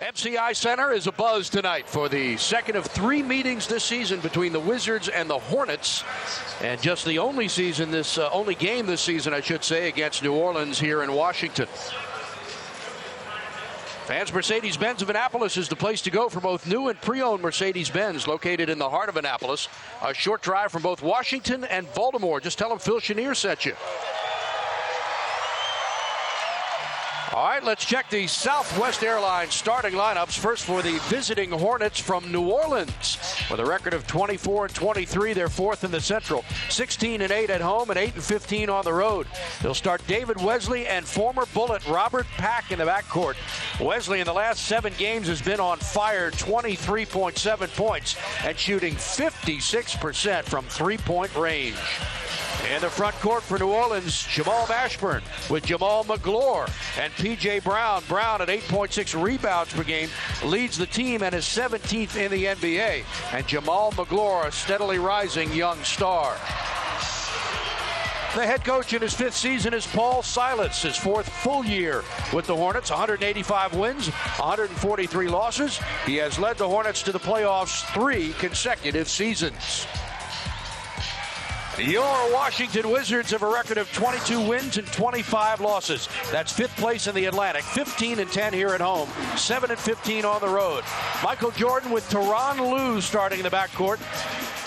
MCI Center is abuzz tonight for the second of 3 meetings this season between the Wizards and the Hornets, and just the only game this season, I should say, against New Orleans here in Washington. Fans, Mercedes-Benz of Annapolis is the place to go for both new and pre-owned Mercedes-Benz, located in the heart of Annapolis. A short drive from both Washington and Baltimore. Just tell them Phil Chenier sent you. All right, let's check the Southwest Airlines starting lineups. First for the visiting Hornets from New Orleans. With a record of 24-23, they're fourth in the Central. 16-8 at home and 8-15 on the road. They'll start David Wesley and former Bullet Robert Pack in the backcourt. Wesley in the last 7 games has been on fire, 23.7 points and shooting 56% from three-point range. In the front court for New Orleans, Jamal Mashburn with Jamal Magloire and P.J. Brown. Brown at 8.6 rebounds per game leads the team and is 17th in the NBA. And Jamal Magloire, a steadily rising young star. The head coach in his 5th season is Paul Silas, his 4th full year with the Hornets. 185 wins, 143 losses. He has led the Hornets to the playoffs 3 consecutive seasons. Your Washington Wizards have a record of 22 wins and 25 losses. That's 5th place in the Atlantic, 15-10 here at home, 7-15 on the road. Michael Jordan with Teronn Lue starting in the backcourt.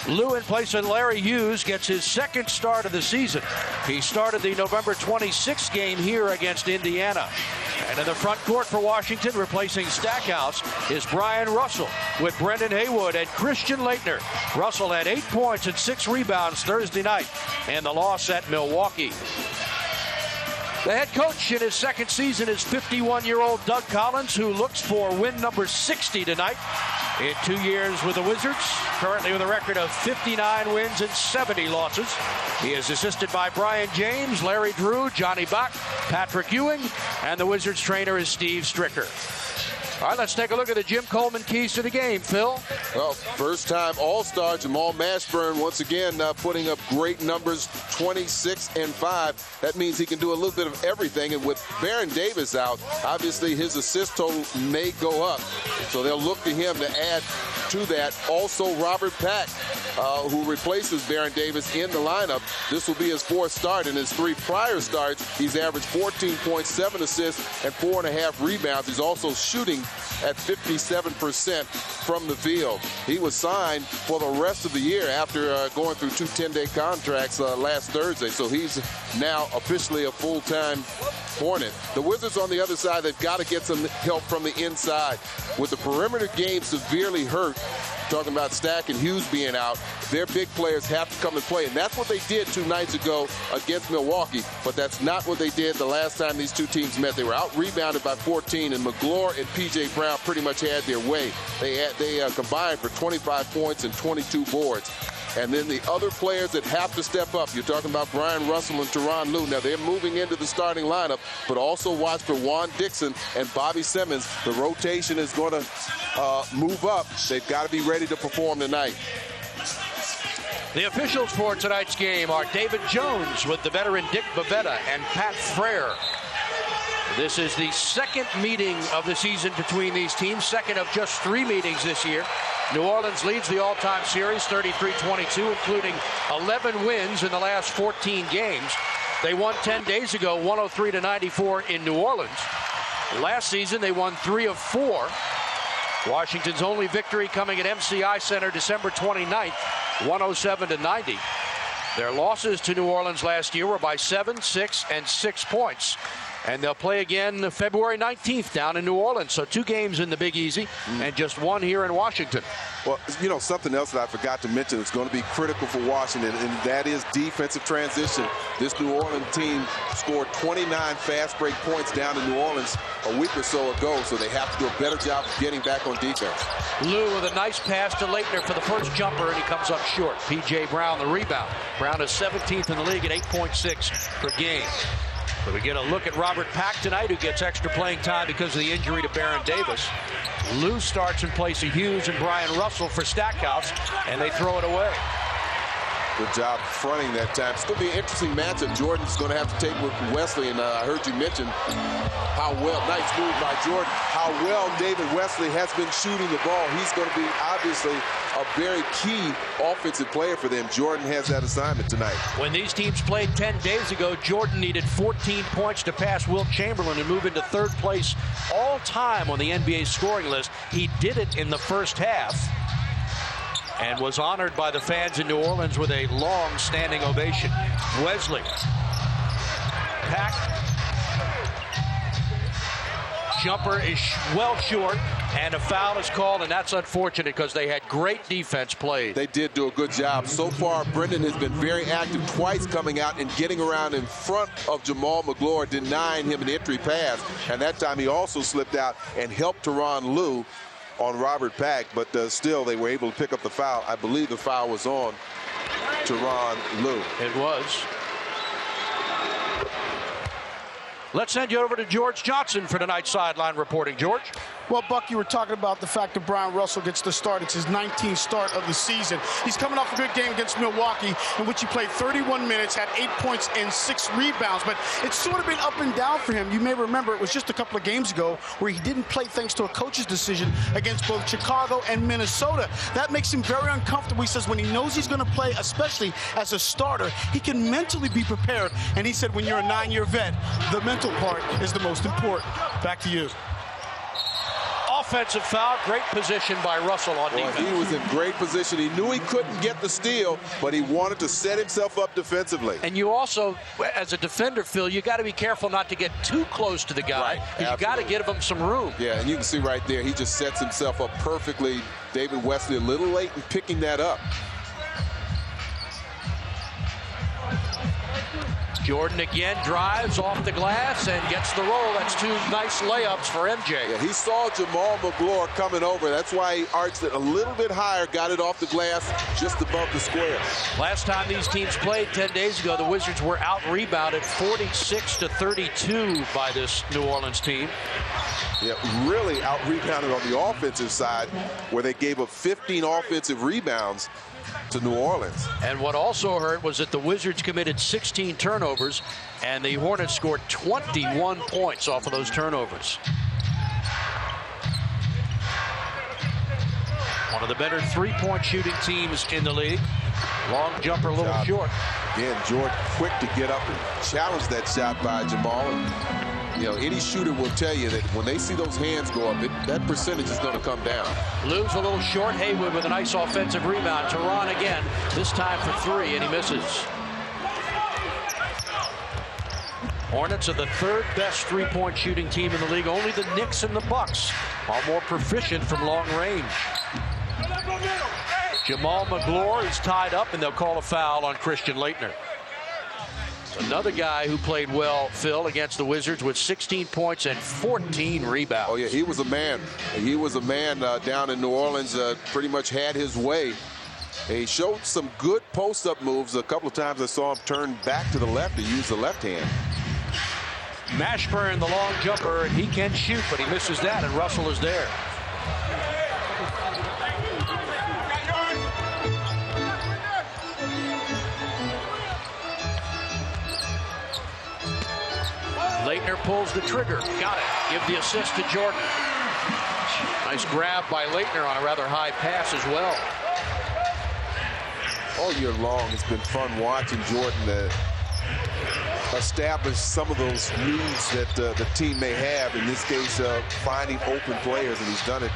Lue in place of Larry Hughes gets his 2nd start of the season. He started the November 26th game here against Indiana. And in the front court for Washington, replacing Stackhouse, is Brian Russell with Brendan Haywood and Christian Laettner. Russell had 8 points and 6 rebounds Thursday night in the loss at Milwaukee. The head coach in his 2nd season is 51-year-old Doug Collins, who looks for win number 60 tonight in 2 years with the Wizards, currently with a record of 59 wins and 70 losses. He is assisted by Brian James, Larry Drew, Johnny Bach, Patrick Ewing, and the Wizards trainer is Steve Stricker. All right, let's take a look at the Jim Coleman keys to the game, Phil. Well, first-time All-Star Jamal Mashburn once again putting up great numbers, 26-5. That means he can do a little bit of everything. And with Baron Davis out, obviously his assist total may go up. So they'll look to him to add to that. Also, Robert Pack, who replaces Baron Davis in the lineup. This will be his 4th start. In his 3 prior starts, he's averaged 14 points, 7 assists, and 4.5 rebounds. He's also shooting at 57% from the field. He was signed for the rest of the year after going through 2 10-day contracts last Thursday. So he's now officially a full-time Hornet. The Wizards on the other side, they've got to get some help from the inside. With the perimeter game severely hurt, talking about Stack and Hughes being out, their big players have to come and play. And that's what they did 2 nights ago against Milwaukee. But that's not what they did the last time these 2 teams met. They were out-rebounded by 14, and Magloire and P.J. Brown pretty much had their way. They combined for 25 points and 22 boards. And then the other players that have to step up, you're talking about Brian Russell and Teronn Lue. Now, they're moving into the starting lineup, but also watch for Juan Dixon and Bobby Simmons. The rotation is going to move up. They've got to be ready to perform tonight. The officials for tonight's game are David Jones with the veteran Dick Bavetta and Pat Frere. This is the 2nd meeting of the season between these teams, 2nd of just 3 meetings this year. New Orleans leads the all-time series 33-22, including 11 wins in the last 14 games. They won 10 days ago, 103-94 in New Orleans. Last season, they won 3 of 4. Washington's only victory coming at MCI Center December 29th, 107-90. Their losses to New Orleans last year were by 7, 6, and 6 points. And they'll play again February 19th down in New Orleans. So 2 games in the Big Easy and just 1 here in Washington. Well, you know, something else that I forgot to mention that's going to be critical for Washington, and that is defensive transition. This New Orleans team scored 29 fast break points down in New Orleans a week or so ago, so they have to do a better job of getting back on defense. Lue with a nice pass to Laettner for the first jumper, and he comes up short. P.J. Brown the rebound. Brown is 17th in the league at 8.6 per game. But we get a look at Robert Pack tonight, who gets extra playing time because of the injury to Baron Davis. Lue starts in place of Hughes and Brian Russell for Stackhouse, and they throw it away. Good job fronting that time. It's going to be an interesting matchup. Jordan's going to have to take with Wesley, and I heard you mention how well, nice move by Jordan, how well David Wesley has been shooting the ball. He's going to be obviously a very key offensive player for them. Jordan has that assignment tonight. When these teams played 10 days ago, Jordan needed 14 points to pass Wilt Chamberlain and move into third place all time on the NBA scoring list. He did it in the first half and was honored by the fans in New Orleans with a long standing ovation. Wesley. Pack. Jumper is well short, and a foul is called, and that's unfortunate because they had great defense played. They did do a good job. So far, Brendan has been very active, twice coming out and getting around in front of Jamal Magloire, denying him an entry pass. And that time he also slipped out and helped Teronn Lue on Robert Pack, but still they were able to pick up the foul. I believe the foul was on Teronn Lue. It was. Let's send you over to George Johnson for tonight's sideline reporting. George? Well, Buck, you were talking about the fact that Brian Russell gets the start. It's his 19th start of the season. He's coming off a good game against Milwaukee, in which he played 31 minutes, had 8 points and 6 rebounds. But it's sort of been up and down for him. You may remember it was just a couple of games ago where he didn't play thanks to a coach's decision against both Chicago and Minnesota. That makes him very uncomfortable. He says when he knows he's going to play, especially as a starter, he can mentally be prepared. And he said when you're a 9-year vet, the mental part is the most important. Back to you. Offensive foul, great position by Russell on defense. He was in great position. He knew he couldn't get the steal, but he wanted to set himself up defensively. And you also, as a defender, Phil, you got to be careful not to get too close to the guy. Right, you got to give him some room. Yeah, and you can see right there, he just sets himself up perfectly. David Wesley a little late in picking that up. Jordan again drives off the glass and gets the roll. That's 2 nice layups for MJ. Yeah, he saw Jamal Magloire coming over. That's why he arched it a little bit higher, got it off the glass just above the square. Last time these teams played 10 days ago, the Wizards were out-rebounded 46-32 by this New Orleans team. Yeah, really out-rebounded on the offensive side, where they gave up 15 offensive rebounds to New Orleans. And what also hurt was that the Wizards committed 16 turnovers, and the Hornets scored 21 points off of those turnovers. One of the better three-point shooting teams in the league. Long jumper, a little short. Again, Jordan quick to get up and challenge that shot by Jamal. You know, any shooter will tell you that when they see those hands go up, that percentage is going to come down. Lue's a little short. Haywood with a nice offensive rebound. Teronn again, this time for 3, and he misses. Hornets are the 3rd best three-point shooting team in the league. Only the Knicks and the Bucks are more proficient from long range. Jamal Magloire is tied up, and they'll call a foul on Christian Laettner. Another guy who played well, Phil, against the Wizards with 16 points and 14 rebounds. Oh, yeah, he was a man. He was a man down in New Orleans, pretty much had his way. He showed some good post-up moves. A couple of times I saw him turn back to the left to use the left hand. Mashburn, the long jumper, he can shoot, but he misses that, and Russell is there. Laettner pulls the trigger. Got it. Give the assist to Jordan. Nice grab by Laettner on a rather high pass as well. All year long, it's been fun watching Jordan establish some of those needs that the team may have. In this case, finding open players, and he's done it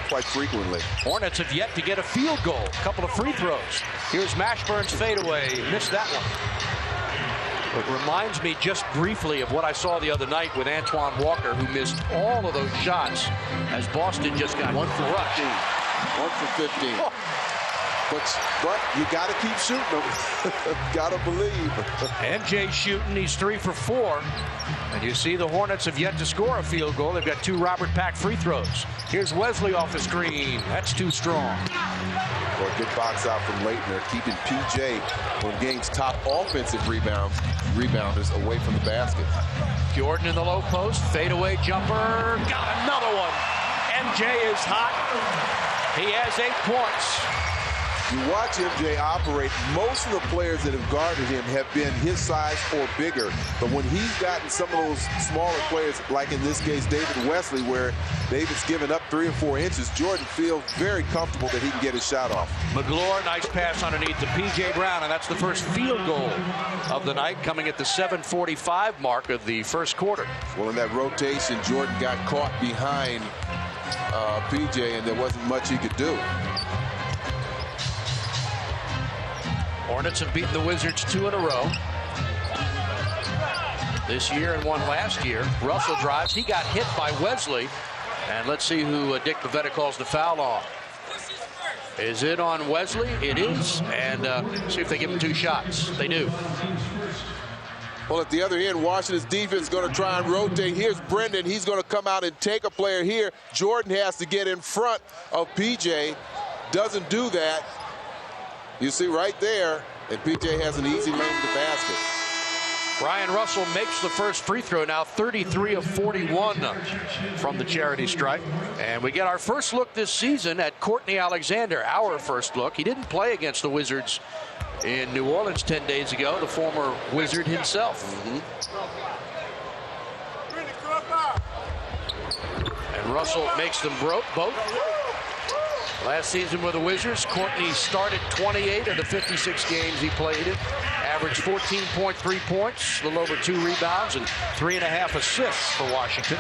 quite frequently. Hornets have yet to get a field goal. A couple of free throws. Here's Mashburn's fadeaway. Missed that one. It reminds me just briefly of what I saw the other night with Antoine Walker, who missed all of those shots as Boston just got 1 for 15. 1 for 15. Oh. But you got to keep shooting them. Got to believe. MJ shooting. He's 3 for 4. And you see the Hornets have yet to score a field goal. They've got 2 Robert Pack free throws. Here's Wesley off the screen. That's too strong. Well, good box out from Laettner, keeping PJ, one of the game's top offensive rebounders, away from the basket. Jordan in the low post, fadeaway jumper, got another one. MJ is hot. He has 8 points. You watch MJ operate, most of the players that have guarded him have been his size or bigger. But when he's gotten some of those smaller players, like in this case David Wesley, where David's given up 3 or 4 inches, Jordan feels very comfortable that he can get his shot off. McGlure, nice pass underneath to P.J. Brown, and that's the first field goal of the night, coming at the 7:45 mark of the first quarter. Well, in that rotation, Jordan got caught behind P.J., and there wasn't much he could do. Hornets have beaten the Wizards 2 in a row this year and one last year. Russell drives. He got hit by Wesley. And let's see who Dick Pavetta calls the foul on. Is it on Wesley? It is. And see if they give him 2 shots. They do. Well, at the other end, Washington's defense is going to try and rotate. Here's Brendan. He's going to come out and take a player here. Jordan has to get in front of P.J. Doesn't do that. You see right there, and P.J. has an easy lane to the basket. Brian Russell makes the first free throw now, 33 of 41 from the charity stripe. And we get our first look this season at Courtney Alexander, our first look. He didn't play against the Wizards in New Orleans 10 days ago, the former Wizard himself. And Russell makes them both. Last season with the Wizards, Courtney started 28 of the 56 games he played in. Averaged 14.3 points, a little over 2 rebounds, and 3.5 assists for Washington.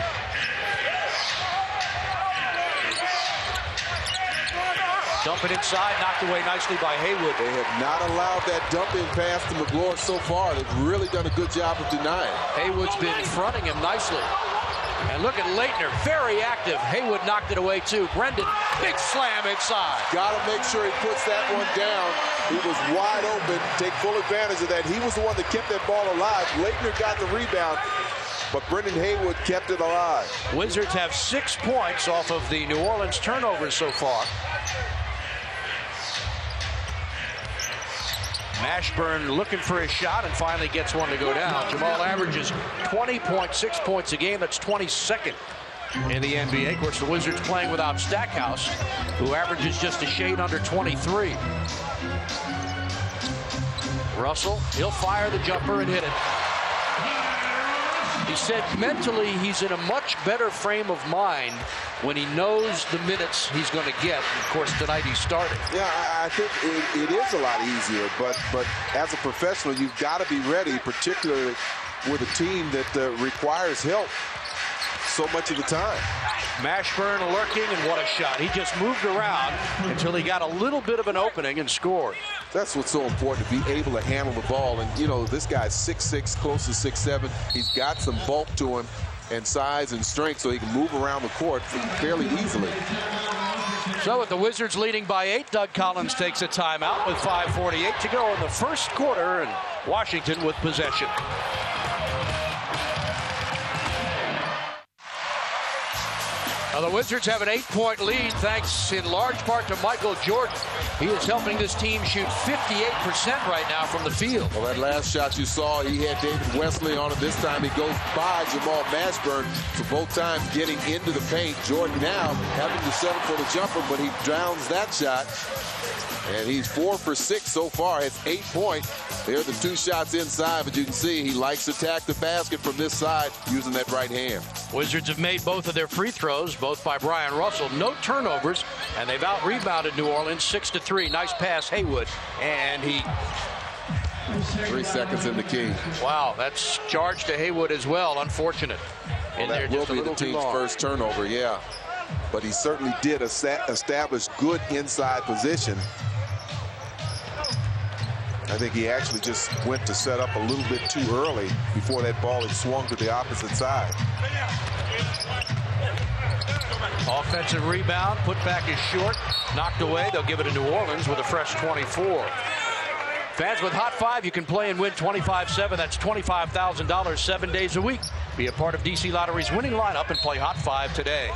Dump it inside, knocked away nicely by Haywood. They have not allowed that dump-in pass to McGlure so far. They've really done a good job of denying. Haywood's been fronting him nicely. And look at Leitner, very active. Haywood knocked it away too. Brendan, big slam inside. Got to make sure he puts that one down. He was wide open. Take full advantage of that. He was the one that kept that ball alive. Leitner got the rebound, but Brendan Haywood kept it alive. Wizards have 6 points off of the New Orleans turnovers so far. Mashburn looking for his shot and finally gets one to go down. Jamal averages 20.6 points a game. That's 22nd in the NBA. Of course, the Wizards playing without Stackhouse, who averages just a shade under 23. Russell, he'll fire the jumper and hit it. He said mentally he's in a much better frame of mind when he knows the minutes he's going to get. Of course, tonight he started. Yeah, I think it is a lot easier, but as a professional, you've got to be ready, particularly with a team that requires help so much of the time. Mashburn lurking, and what a shot. He just moved around until he got a little bit of an opening and scored. That's what's so important, to be able to handle the ball. And, you know, this guy's 6'6", close to 6'7". He's got some bulk to him and size and strength, so he can move around the court fairly easily. So with the Wizards leading by 8, Doug Collins takes a timeout with 5:48 to go in the first quarter, and Washington with possession. Now the Wizards have an 8-point lead thanks in large part to Michael Jordan. He is helping this team shoot 58% right now from the field. Well, that last shot you saw, he had David Wesley on it. This time he goes by Jamal Mashburn. So both times getting into the paint. Jordan now having to settle for the jumper, but he drowns that shot. And he's 4 for 6 so far. It's 8 points. There are the 2 shots inside, but you can see he likes to attack the basket from this side using that right hand. Wizards have made both of their free throws, both by Brian Russell. No turnovers, and they've out-rebounded New Orleans 6-3. Nice pass, Haywood, and he... 3 seconds in the key. Wow, that's charged to Haywood as well. Unfortunate. Well, that will be the team's first turnover, yeah. But he certainly did establish good inside position. I think he actually just went to set up a little bit too early before that ball had swung to the opposite side. Offensive rebound, putback is short, knocked away. They'll give it to New Orleans with a fresh 24. Fans with Hot 5, you can play and win 25-7. That's $25,000 7 days a week. Be a part of DC Lottery's winning lineup and play Hot 5 today.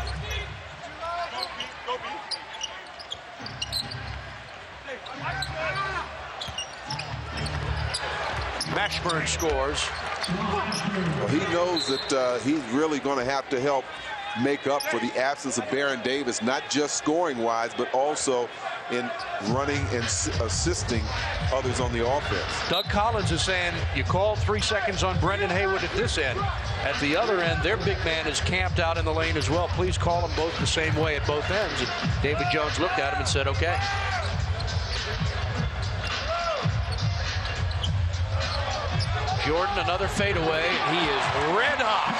Mashburn scores. Well, he knows that he's really going to have to help make up for the absence of Baron Davis, not just scoring-wise, but also in running and assisting others on the offense. Doug Collins is saying you called 3 seconds on Brendan Haywood at this end. At the other end, their big man is camped out in the lane as well. Please call them both the same way at both ends. And David Jones looked at him and said, okay. Jordan, another fadeaway. He is red hot.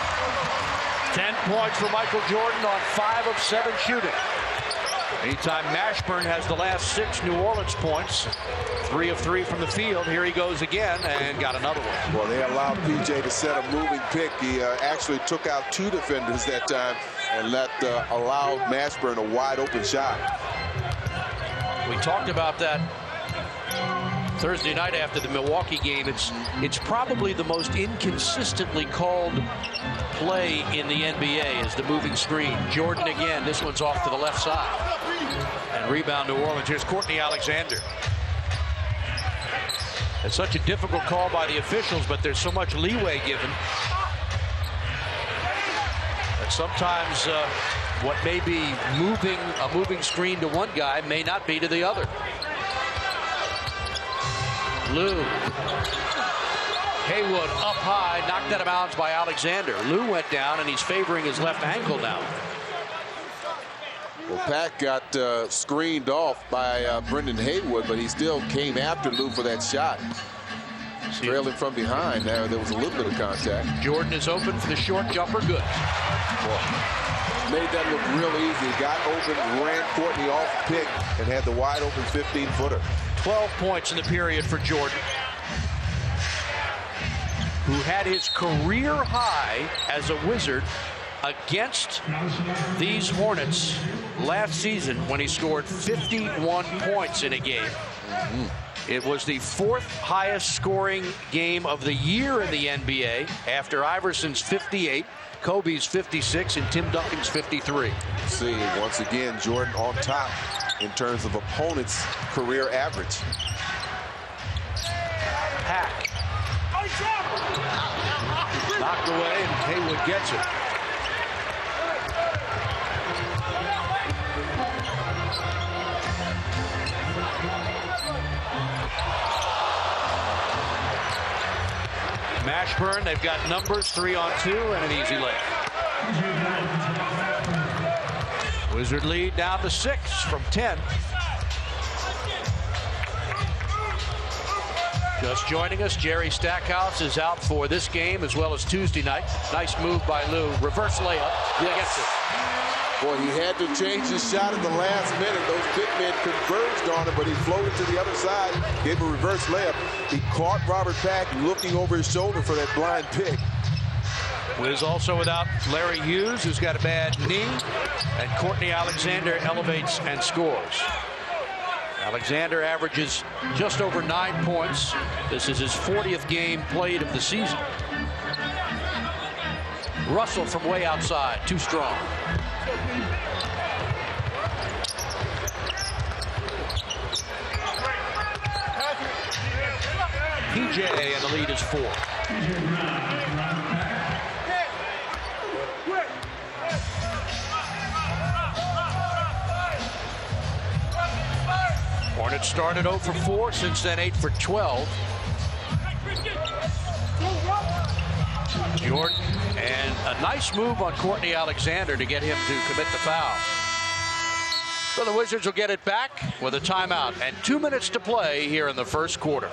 10 points for Michael Jordan on 5 of 7 shooting. Anytime Mashburn has the last 6 New Orleans points, 3 of 3 from the field. Here he goes again and got another one. Well, they allowed PJ to set a moving pick. He actually took out 2 defenders that time and allowed Mashburn a wide open shot. We talked about that Thursday night after the Milwaukee game. It's probably the most inconsistently called play in the NBA is the moving screen. Jordan again. This one's off to the left side. And rebound New Orleans. Here's Courtney Alexander. It's such a difficult call by the officials, but there's so much leeway given that sometimes what may be a moving screen to one guy may not be to the other. Lue. Haywood up high, knocked out of bounds by Alexander. Lue went down, and he's favoring his left ankle now. Well, Pack got screened off by Brendan Haywood, but he still came after Lue for that shot. Trailing from behind. There was a little bit of contact. Jordan is open for the short jumper. Good. Well, made that look real easy. Got open, ran Courtney off pick, and had the wide open 15-footer. 12 points in the period for Jordan, who had his career high as a Wizard against these Hornets last season when he scored 51 points in a game. It was the 4th highest scoring game of the year in the NBA after Iverson's 58, Kobe's 56, and Tim Duncan's 53. See, once again, Jordan on top in terms of opponents' career average. Pack. Knocked away, and Haywood gets it. Mashburn, they've got numbers, 3 on 2, and an easy layup. Wizard lead down to 6 from 10. Just joining us, Jerry Stackhouse is out for this game as well as Tuesday night. Nice move by Lue. Reverse layup. Yes. Gets it. Boy, he had to change his shot at the last minute. Those big men converged on him, but he floated to the other side, gave a reverse layup. He caught Robert Pack looking over his shoulder for that blind pick. Wiz also without Larry Hughes, who's got a bad knee, and Courtney Alexander elevates and scores. Alexander averages just over 9 points. This is his 40th game played of the season. Russell from way outside, too strong. PJ, and the lead is 4. Hornets started 0 for 4, since then 8 for 12. Jordan, and a nice move on Courtney Alexander to get him to commit the foul. So the Wizards will get it back with a timeout and 2 minutes to play here in the first quarter.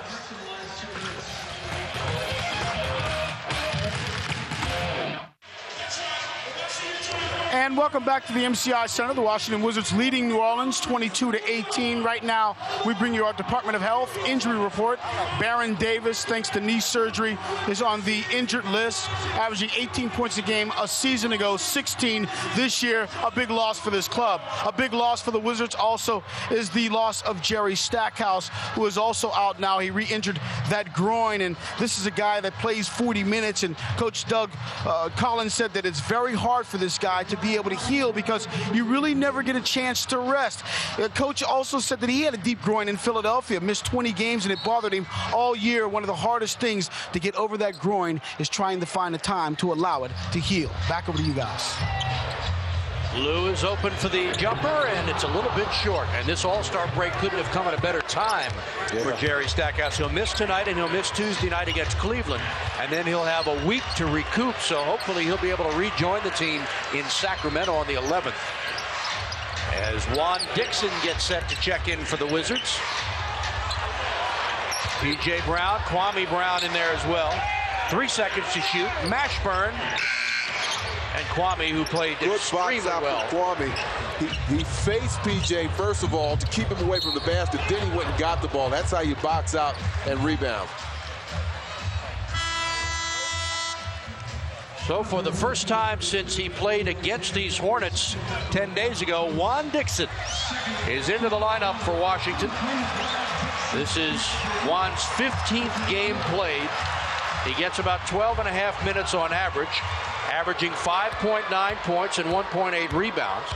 And welcome back to the MCI Center. The Washington Wizards leading New Orleans 22-18. Right now, we bring you our Department of Health injury report. Baron Davis, thanks to knee surgery, is on the injured list, averaging 18 points a game a season ago, 16 this year. A big loss for this club. A big loss for the Wizards also is the loss of Jerry Stackhouse, who is also out now. He re-injured that groin, and this is a guy that plays 40 minutes, and Coach Doug Collins said that it's very hard for this guy to be able to heal because you really never get a chance to rest. Coach also said that he had a deep groin in Philadelphia, missed 20 games, and it bothered him all year. One of the hardest things to get over that groin is trying to find a time to allow it to heal. Back over to you guys. Lue is open for the jumper, and it's a little bit short. And this all-star break couldn't have come at a better time for Jerry Stackhouse. He'll miss tonight, and he'll miss Tuesday night against Cleveland. And then he'll have a week to recoup, so hopefully he'll be able to rejoin the team in Sacramento on the 11th. As Juan Dixon gets set to check in for the Wizards. P.J. Brown, Kwame Brown in there as well. 3 seconds to shoot. Mashburn. And Kwame, who played extremely well. Kwame, he faced PJ first of all to keep him away from the basket. Then he went and got the ball. That's how you box out and rebound. So for the first time since he played against these Hornets 10 days ago, Juan Dixon is into the lineup for Washington. This is Juan's 15th game played. He gets about 12.5 minutes on average, averaging 5.9 points and 1.8 rebounds.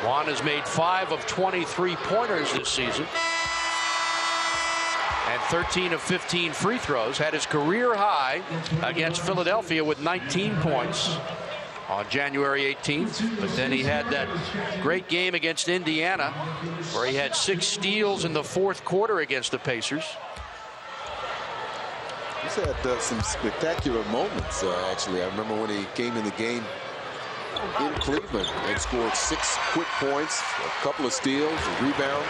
Juan has made 5 of 23 pointers this season and 13 of 15 free throws. Had his career high against Philadelphia with 19 points on January 18th. But then he had that great game against Indiana where he had 6 steals in the 4th quarter against the Pacers. He's had some spectacular moments, actually. I remember when he came in the game in Cleveland and scored 6 quick points, a couple of steals, a rebound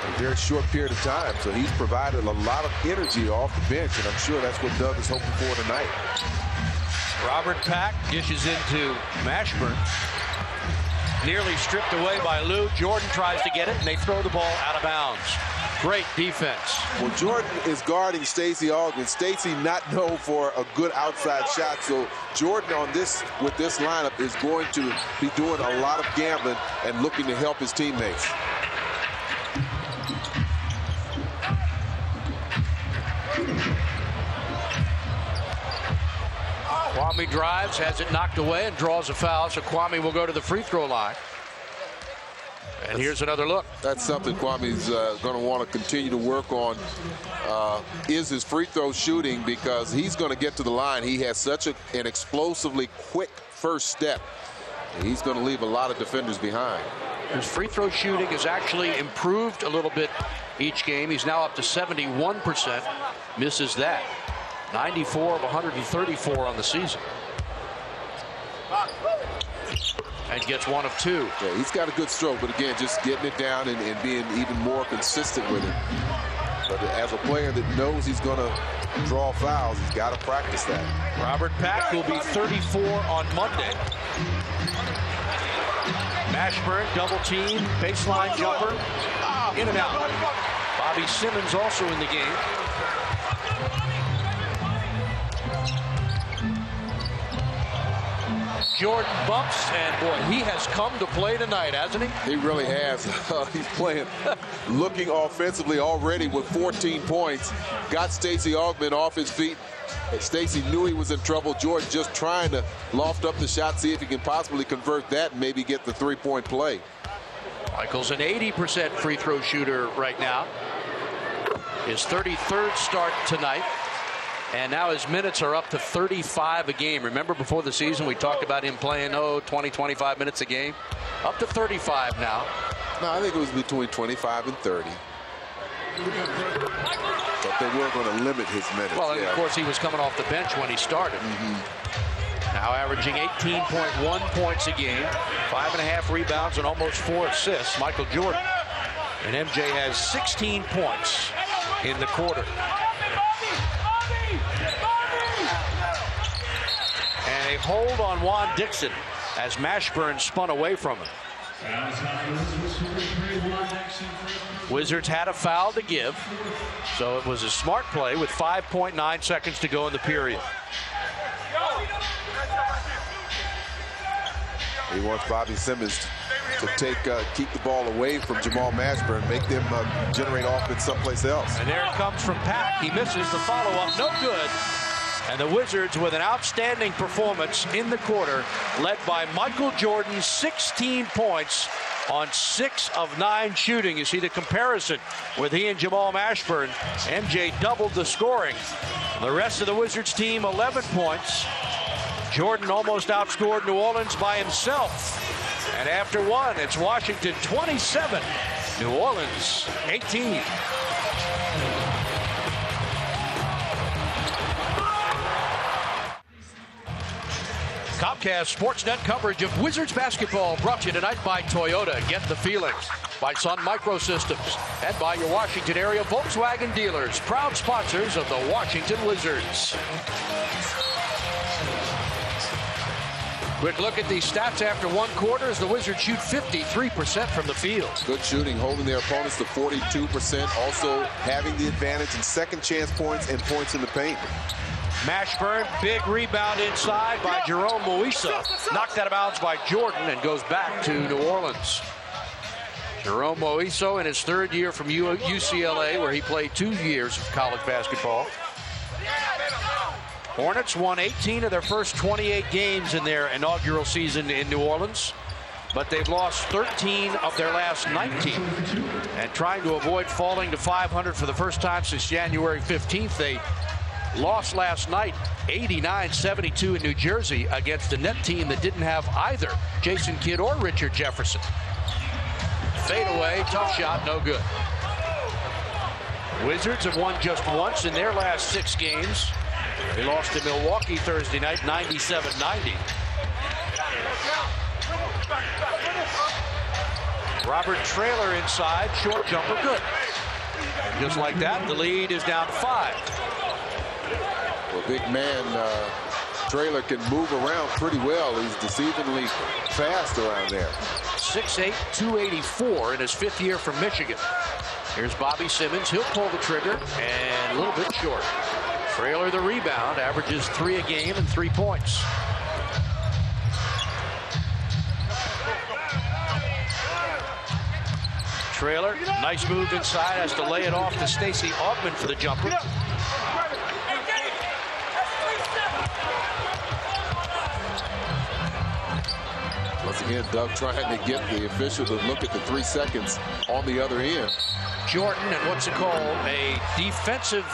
in a very short period of time. So he's provided a lot of energy off the bench, and I'm sure that's what Doug is hoping for tonight. Robert Pack dishes into Mashburn. Nearly stripped away by Lue. Jordan tries to get it, and they throw the ball out of bounds. Great defense. Well, Jordan is guarding Stacey Augmon. Stacey not known for a good outside shot, so Jordan on this with this lineup is going to be doing a lot of gambling and looking to help his teammates. Kwame drives, has it knocked away, and draws a foul, so Kwame will go to the free throw line. And here's another look. That's something Kwame's going to want to continue to work on, is his free throw shooting, because he's going to get to the line. He has such an explosively quick first step. He's going to leave a lot of defenders behind. His free throw shooting has actually improved a little bit each game. He's now up to 71%. Misses that. 94 of 134 on the season. And gets 1 of 2. Yeah, he's got a good stroke, but again, just getting it down and being even more consistent with it. But as a player that knows he's going to draw fouls, he's got to practice that. Robert Pack will be 34 on Monday. Mashburn, double team, baseline jumper, in and out. Bobby Simmons also in the game. Jordan bumps, and boy, he has come to play tonight, hasn't he? He really has. He's playing, looking offensively already with 14 points. Got Stacey Augmon off his feet. Stacey knew he was in trouble. Jordan just trying to loft up the shot, see if he can possibly convert that and maybe get the three-point play. Michael's an 80% free throw shooter right now. His 33rd start tonight. And now his minutes are up to 35 a game. Remember before the season we talked about him playing 20, 25 minutes a game? Up to 35 now. No, I think it was between 25 and 30. But they were going to limit his minutes. Well, and of course he was coming off the bench when he started. Now averaging 18.1 points a game, 5.5 rebounds and almost 4 assists. Michael Jordan. And MJ has 16 points in the quarter. And a hold on Juan Dixon as Mashburn spun away from him. Wizards had a foul to give, so it was a smart play with 5.9 seconds to go in the period. He wants Bobby Simmons to keep the ball away from Jamal Mashburn, make them generate offense someplace else. And there it comes from Pack. He misses the follow-up, no good. And the Wizards with an outstanding performance in the quarter, led by Michael Jordan, 16 points on 6 of 9 shooting. You see the comparison with he and Jamal Mashburn. MJ doubled the scoring. The rest of the Wizards team, 11 points. Jordan almost outscored New Orleans by himself. And after one, it's Washington 27, New Orleans 18. Comcast Sportsnet coverage of Wizards basketball brought to you tonight by Toyota. Get the feelings. By Sun Microsystems. And by your Washington area Volkswagen dealers. Proud sponsors of the Washington Wizards. Quick look at the stats after one quarter as the Wizards shoot 53% from the field. Good shooting, holding their opponents to 42%. Also having the advantage in second chance points and points in the paint. Mashburn, big rebound inside by Jerome Moisa. Knocked out of bounds by Jordan and goes back to New Orleans. Jerome Moisa in his third year from UCLA, where he played 2 years of college basketball. Hornets won 18 of their first 28 games in their inaugural season in New Orleans, but they've lost 13 of their last 19. And trying to avoid falling to 500 for the first time since January 15th, they lost last night 89-72 in New Jersey against a net team that didn't have either Jason Kidd or Richard Jefferson. Fadeaway, tough shot, no good. Wizards have won just once in their last 6 games. They lost to Milwaukee Thursday night, 97-90. Robert Traylor inside, short jumper, good. And just like that, the lead is down 5. Well, big man Traylor can move around pretty well. He's deceivingly fast around there. 6'8", 284 in his 5th year from Michigan. Here's Bobby Simmons. He'll pull the trigger and a little bit short. Traylor the rebound, averages 3 a game and 3 points. Traylor, nice move inside, has to lay it off to Stacey Augmon for the jumper. Once again, Doug trying to get the official to look at the 3 seconds on the other end. Jordan, and what's it called? A defensive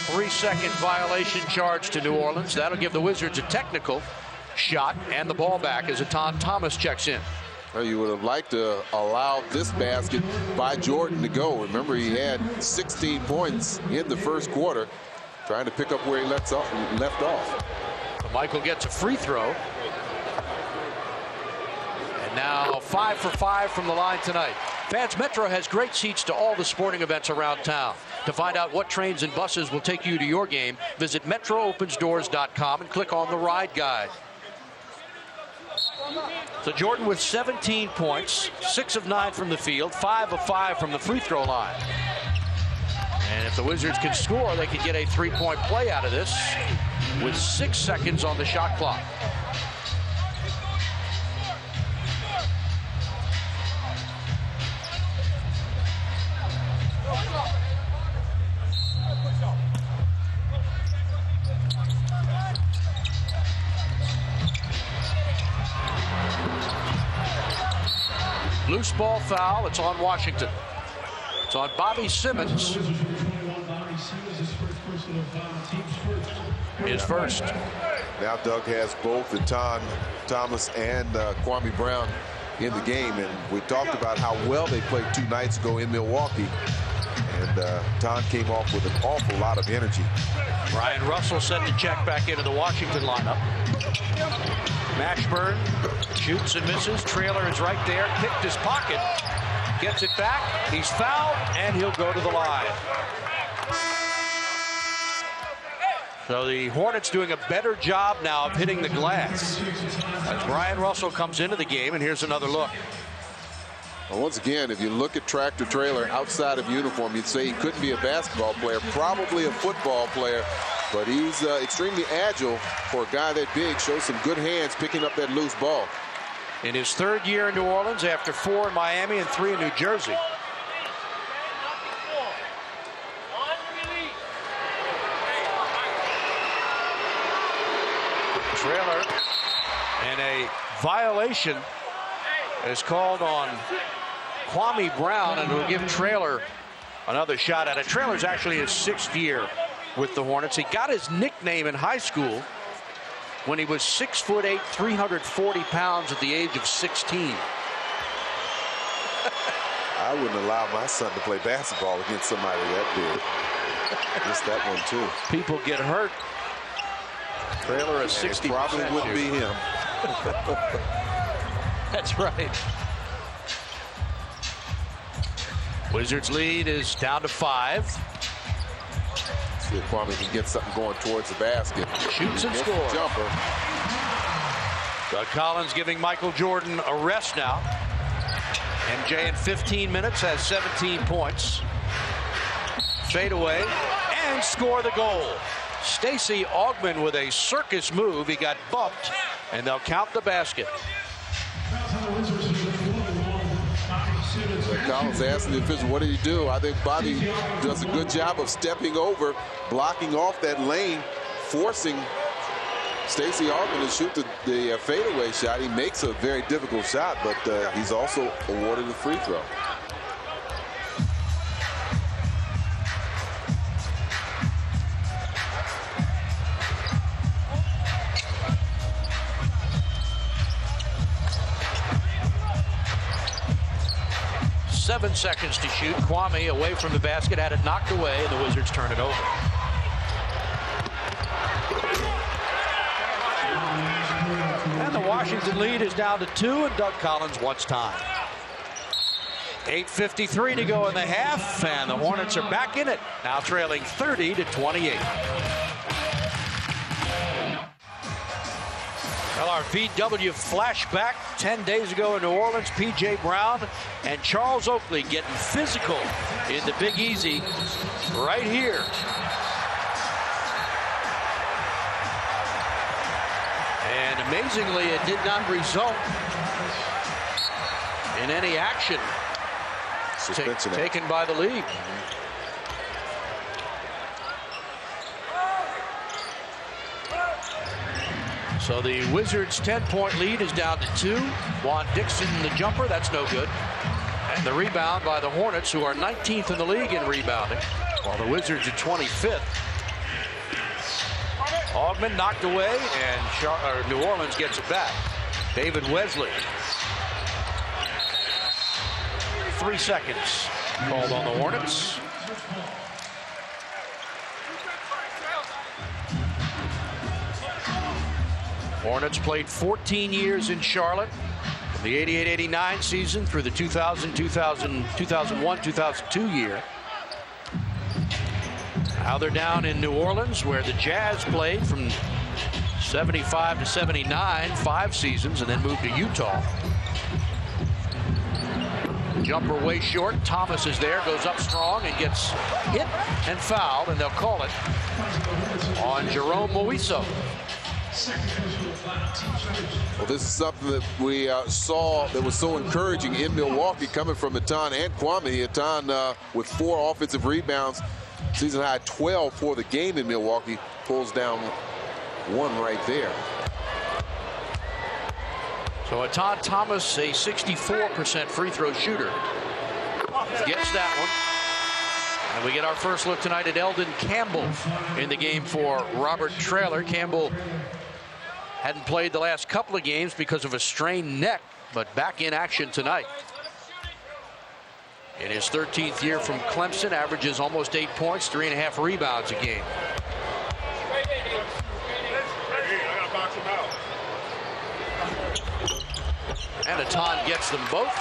3-second violation charge to New Orleans. That'll give the Wizards a technical shot and the ball back as Todd Thomas checks in. Well, you would have liked to allow this basket by Jordan to go. Remember, he had 16 points in the first quarter, trying to pick up where he left off. So Michael gets a free throw. And now 5 for 5 from the line tonight. Fans Metro has great seats to all the sporting events around town. To find out what trains and buses will take you to your game, visit metroopensdoors.com and click on the ride guide. So Jordan with 17 points, 6 of 9 from the field, 5 of 5 from the free throw line. And if the Wizards can score, they could get a 3-point play out of this with 6 seconds on the shot clock. Loose ball foul. It's on Washington. It's on Bobby Simmons. His first. Now Doug has both the Todd Thomas and Kwame Brown in the game. And we talked about how well they played 2 nights ago in Milwaukee. And Todd came off with an awful lot of energy. Brian Russell set to check back into the Washington lineup. Mashburn shoots and misses. Traylor is right there. Picked his pocket. Gets it back. He's fouled, and he'll go to the line. So the Hornets doing a better job now of hitting the glass. As Brian Russell comes into the game, and here's another look. Well, once again, if you look at Tractor Traylor outside of uniform, you'd say he couldn't be a basketball player, probably a football player. But he's extremely agile for a guy that big. Shows some good hands picking up that loose ball. In his 3rd year in New Orleans, after 4 in Miami and 3 in New Jersey. Traylor, and a violation is called on Kwame Brown, and will give Traylor another shot at it. Traylor's actually his 6th year with the Hornets. He got his nickname in high school when he was 6'8", 340 pounds at the age of 16. I wouldn't allow my son to play basketball against somebody that big. Just that one, too. People get hurt. Trailer is 60%. It probably wouldn't be him. That's right. Wizards lead is down to 5. See if Kwame can get something going towards the basket. Shoots and scores. Jumper. Doug Collins giving Michael Jordan a rest now. MJ in 15 minutes has 17 points. Fade away and score the goal. Stacey Augmon with a circus move. He got bumped, and they'll count the basket. Collins asking the official, what did he do? I think Bobby does a good job of stepping over, blocking off that lane, forcing Stacey Augmon to shoot the fadeaway shot. He makes a very difficult shot, but he's also awarded a free throw. Seven seconds to shoot. Kwame away from the basket, had it knocked away, and the Wizards turn it over. And the Washington lead is down to 2, and Doug Collins wants time. 8:53 to go in the half, and the Hornets are back in it, now trailing 30-28. Well, our VW flashback 10 days ago in New Orleans, P.J. Brown and Charles Oakley getting physical in the Big Easy right here. And amazingly, it did not result in any action taken by the league. So the Wizards' 10-point lead is down to 2. Juan Dixon, the jumper, that's no good. And the rebound by the Hornets, who are 19th in the league in rebounding, while the Wizards are 25th. Augmon knocked away, and New Orleans gets it back. David Wesley. 3 seconds called on the Hornets. Hornets played 14 years in Charlotte from the 88-89 season through the 2001-2002 year. Now they're down in New Orleans, where the Jazz played from 75 to 79, 5 seasons, and then moved to Utah. Jumper way short. Thomas is there, goes up strong and gets hit and fouled, and they'll call it on Jerome Moiso. Well, this is something that we saw that was so encouraging in Milwaukee, coming from Teronn and Kwame. Teronn with 4 offensive rebounds, season high 12 for the game in Milwaukee, pulls down 1 right there. So Todd Thomas, a 64% free throw shooter, gets that one. And we get our first look tonight at Eldon Campbell in the game for Robert Traylor. Campbell hadn't played the last couple of games because of a strained neck, but back in action tonight. In his 13th year from Clemson, averages almost 8 points, 3.5 rebounds a game. And Teronn gets them both.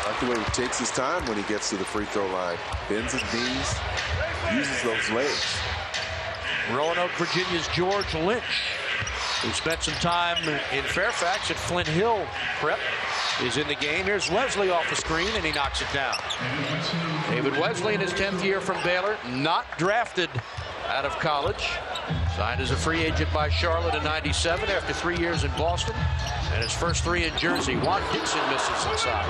I like the way he takes his time when he gets to the free throw line. Bends his knees, uses those legs. Roanoke, Virginia's George Lynch, who spent some time in Fairfax at Flint Hill Prep, is in the game. Here's Wesley off the screen, and he knocks it down. David Wesley in his 10th year from Baylor, not drafted out of college. Signed as a free agent by Charlotte in '97 after 3 years in Boston. And his first 3 in Jersey. Juan Dixon misses inside.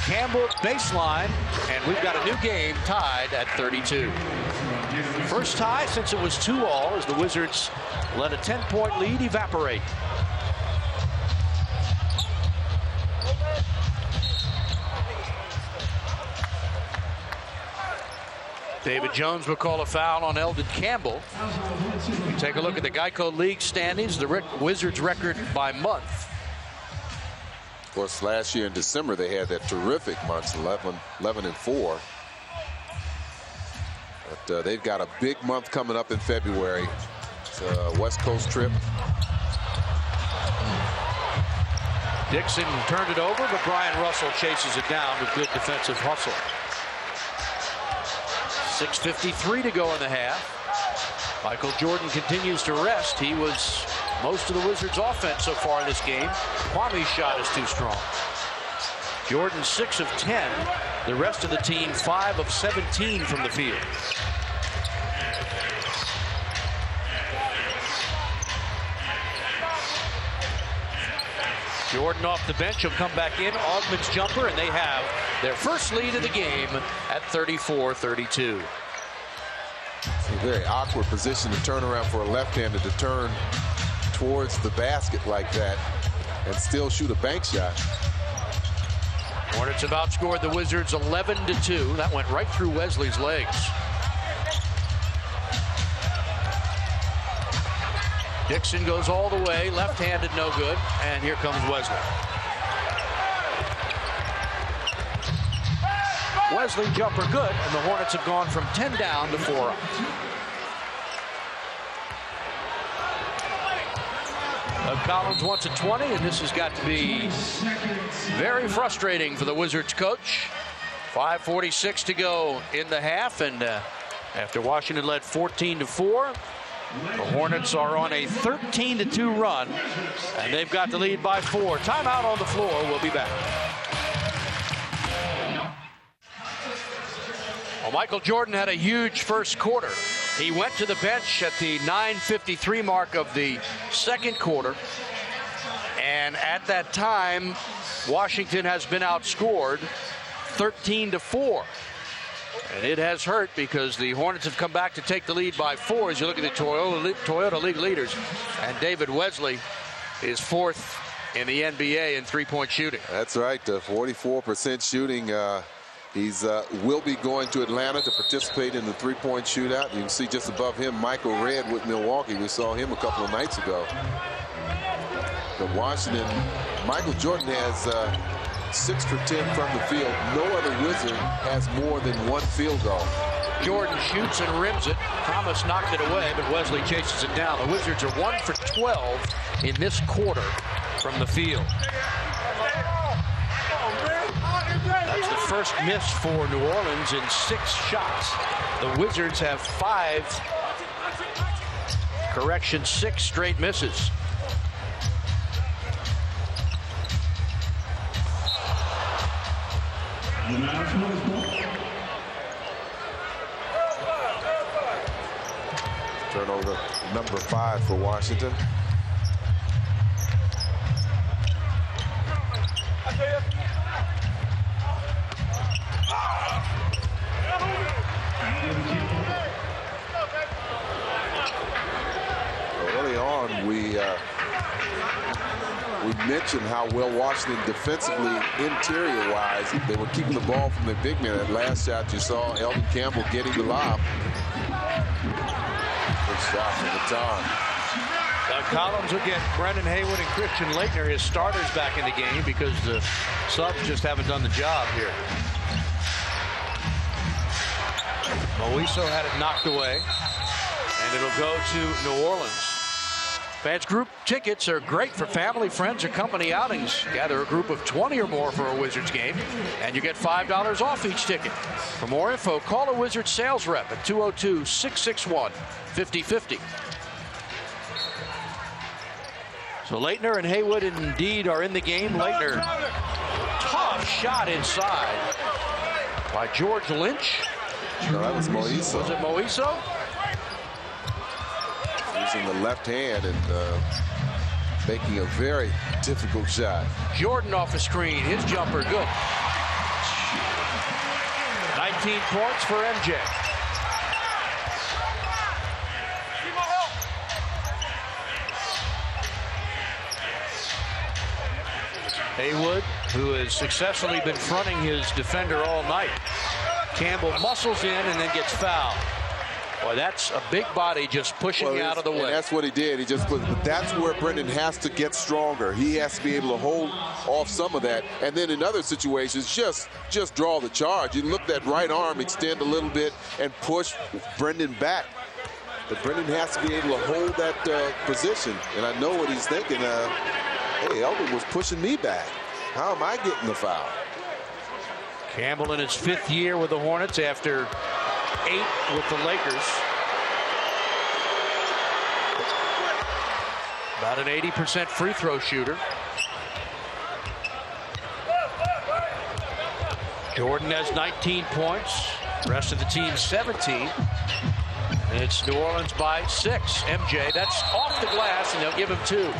Campbell baseline, and we've got a new game tied at 32. First tie since it was 2-all as the Wizards let a 10-point lead evaporate. David Jones will call a foul on Eldon Campbell. Take a look at the Geico League standings, the Wizards record by month. Of course, last year in December, they had that terrific month, 11-4. But they've got a big month coming up in February. It's a West Coast trip. Dixon turned it over, but Brian Russell chases it down with good defensive hustle. 6:53 to go in the half. Michael Jordan continues to rest. He was most of the Wizards' offense so far in this game. Kwame's shot is too strong. Jordan 6 of 10. The rest of the team 5 of 17 from the field. Jordan off the bench. He'll come back in. Augmon's jumper, and they have their first lead of the game at 34-32. It's a very awkward position to turn around for a left-hander to turn towards the basket like that and still shoot a bank shot. Hornets have outscored the Wizards 11-2. That went right through Wesley's legs. Dixon goes all the way, left-handed, no good, and here comes Wesley. Wesley jumper good, and the Hornets have gone from 10 down to 4 up. Collins wants a 20, and this has got to be very frustrating for the Wizards coach. 5:46 to go in the half, and after Washington led 14-4, the Hornets are on a 13-2 run, and they've got the lead by 4. Timeout on the floor. We'll be back. Well, Michael Jordan had a huge first quarter. He went to the bench at the 9:53 mark of the second quarter, and at that time, Washington has been outscored 13-4. And it has hurt because the Hornets have come back to take the lead by 4 as you look at the Toyota League leaders. And David Wesley is 4th in the NBA in three-point shooting. That's right, 44% shooting. He's will be going to Atlanta to participate in the three-point shootout. You can see just above him Michael Redd with Milwaukee. We saw him a couple of nights ago. But Washington, Michael Jordan has 6 for 10 from the field. No other Wizard has more than 1 field goal. Jordan shoots and rims it. Thomas knocked it away, but Wesley chases it down. The Wizards are 1 for 12 in this quarter from the field. That's the first miss for New Orleans in 6 shots. The Wizards have 6 straight misses. Turnover number 5 for Washington. Early on, we mentioned how well Washington defensively, interior-wise, they were keeping the ball from the big man. That last shot you saw Eldon Campbell getting the lob. Good shot from the time. Collins will get Brendan Haywood and Christian Laettner, his starters, back in the game because the subs just haven't done the job here. Moiso had it knocked away, and it'll go to New Orleans. Fans group tickets are great for family, friends, or company outings. Gather a group of 20 or more for a Wizards game, and you get $5 off each ticket. For more info, call a Wizards sales rep at 202-661-5050. So Laettner and Haywood indeed are in the game. Laettner, tough shot inside by George Lynch. No, that was Moiso. Was it Moiso? Using the left hand and making a very difficult shot. Jordan off the screen. His jumper good. 19 points for MJ. Haywood, who has successfully been fronting his defender all night. Campbell muscles in and then gets fouled. Boy, that's a big body just pushing out of the way. And that's what he did. He just put, but that's where Brendan has to get stronger. He has to be able to hold off some of that. And then in other situations, just draw the charge. You look that right arm extend a little bit and push Brendan back. But Brendan has to be able to hold that position. And I know what he's thinking. Hey, Eldon was pushing me back. How am I getting the foul? Campbell in his 5th year with the Hornets after 8 with the Lakers. About an 80% free throw shooter. Jordan has 19 points. The rest of the team 17. And it's New Orleans by 6. MJ, that's off the glass, and they'll give him 2.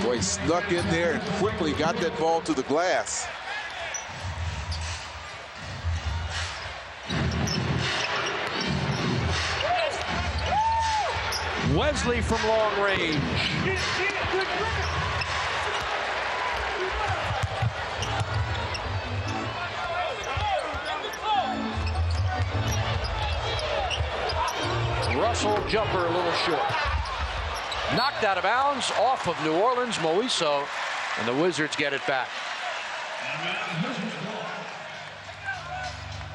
Boy, he snuck in there and quickly got that ball to the glass. Wesley from long range. Russell jumper a little short. Knocked out of bounds off of New Orleans. Moiso, and the Wizards get it back.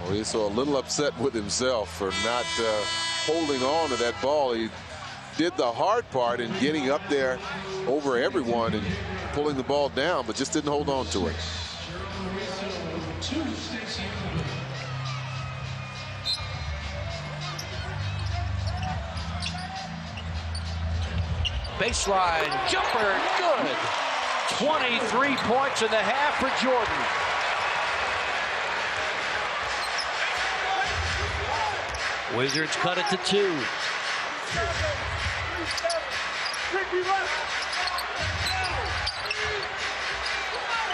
Moiso a little upset with himself for not holding on to that ball. He did the hard part in getting up there over everyone and pulling the ball down, but just didn't hold on to it. Baseline jumper, good. 23 points in the half for Jordan. Wizards cut it to 2.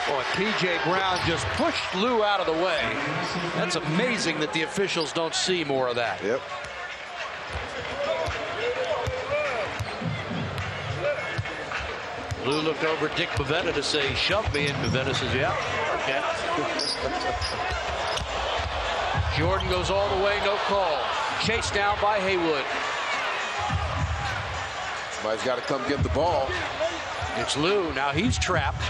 Boy, P.J. Brown just pushed Lue out of the way. That's amazing that the officials don't see more of that. Yep. Lue looked over at Dick Pavetta to say, shove me, and Pavetta says, yeah, okay. Jordan goes all the way, no call. Chased down by Haywood. Somebody's got to come get the ball. It's Lue. Now he's trapped.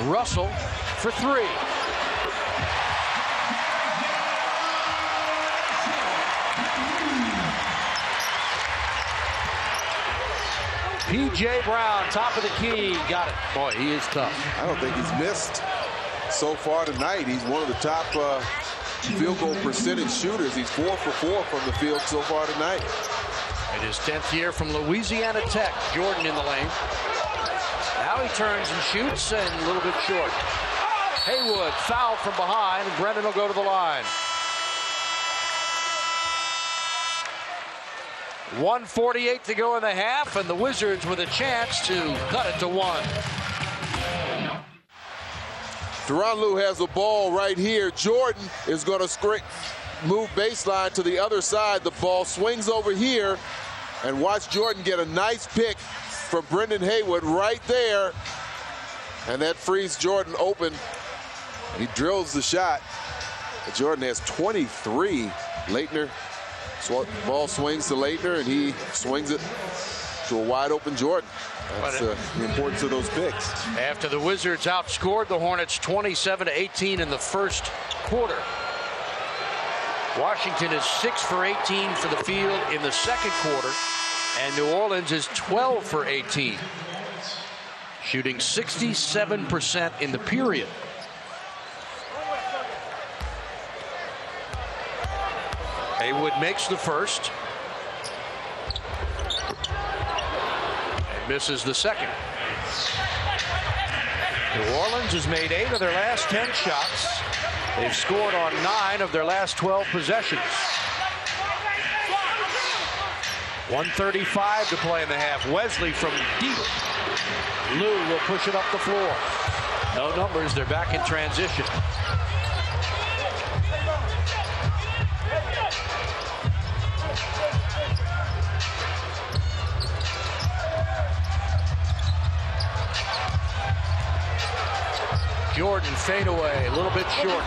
Russell for 3. P.J. Brown, top of the key. Got it. Boy, he is tough. I don't think he's missed so far tonight. He's one of the top field goal percentage shooters. He's 4 for 4 from the field so far tonight. In his 10th year from Louisiana Tech, Jordan in the lane. Now he turns and shoots, and a little bit short. Haywood fouled from behind, and Brendan will go to the line. 1:48 to go in the half, and the Wizards with a chance to cut it to 1. Teronn Lue has the ball right here. Jordan is going to move baseline to the other side. The ball swings over here, and watch Jordan get a nice pick from Brendan Haywood right there, and that frees Jordan open. He drills the shot. Jordan has 23. Laettner, ball swings to Laettner, and he swings it to a wide open Jordan. That's the importance of those picks. After the Wizards outscored the Hornets 27-18 in the first quarter, Washington is 6 for 18 for the field in the second quarter, and New Orleans is 12 for 18, shooting 67% in the period. Haywood makes the first and misses the second. New Orleans has made 8 of their last 10 shots. They've scored on 9 of their last 12 possessions. 1:35 to play in the half. Wesley from deep. Lue will push it up the floor. No numbers. They're back in transition. Jordan fadeaway, a little bit short.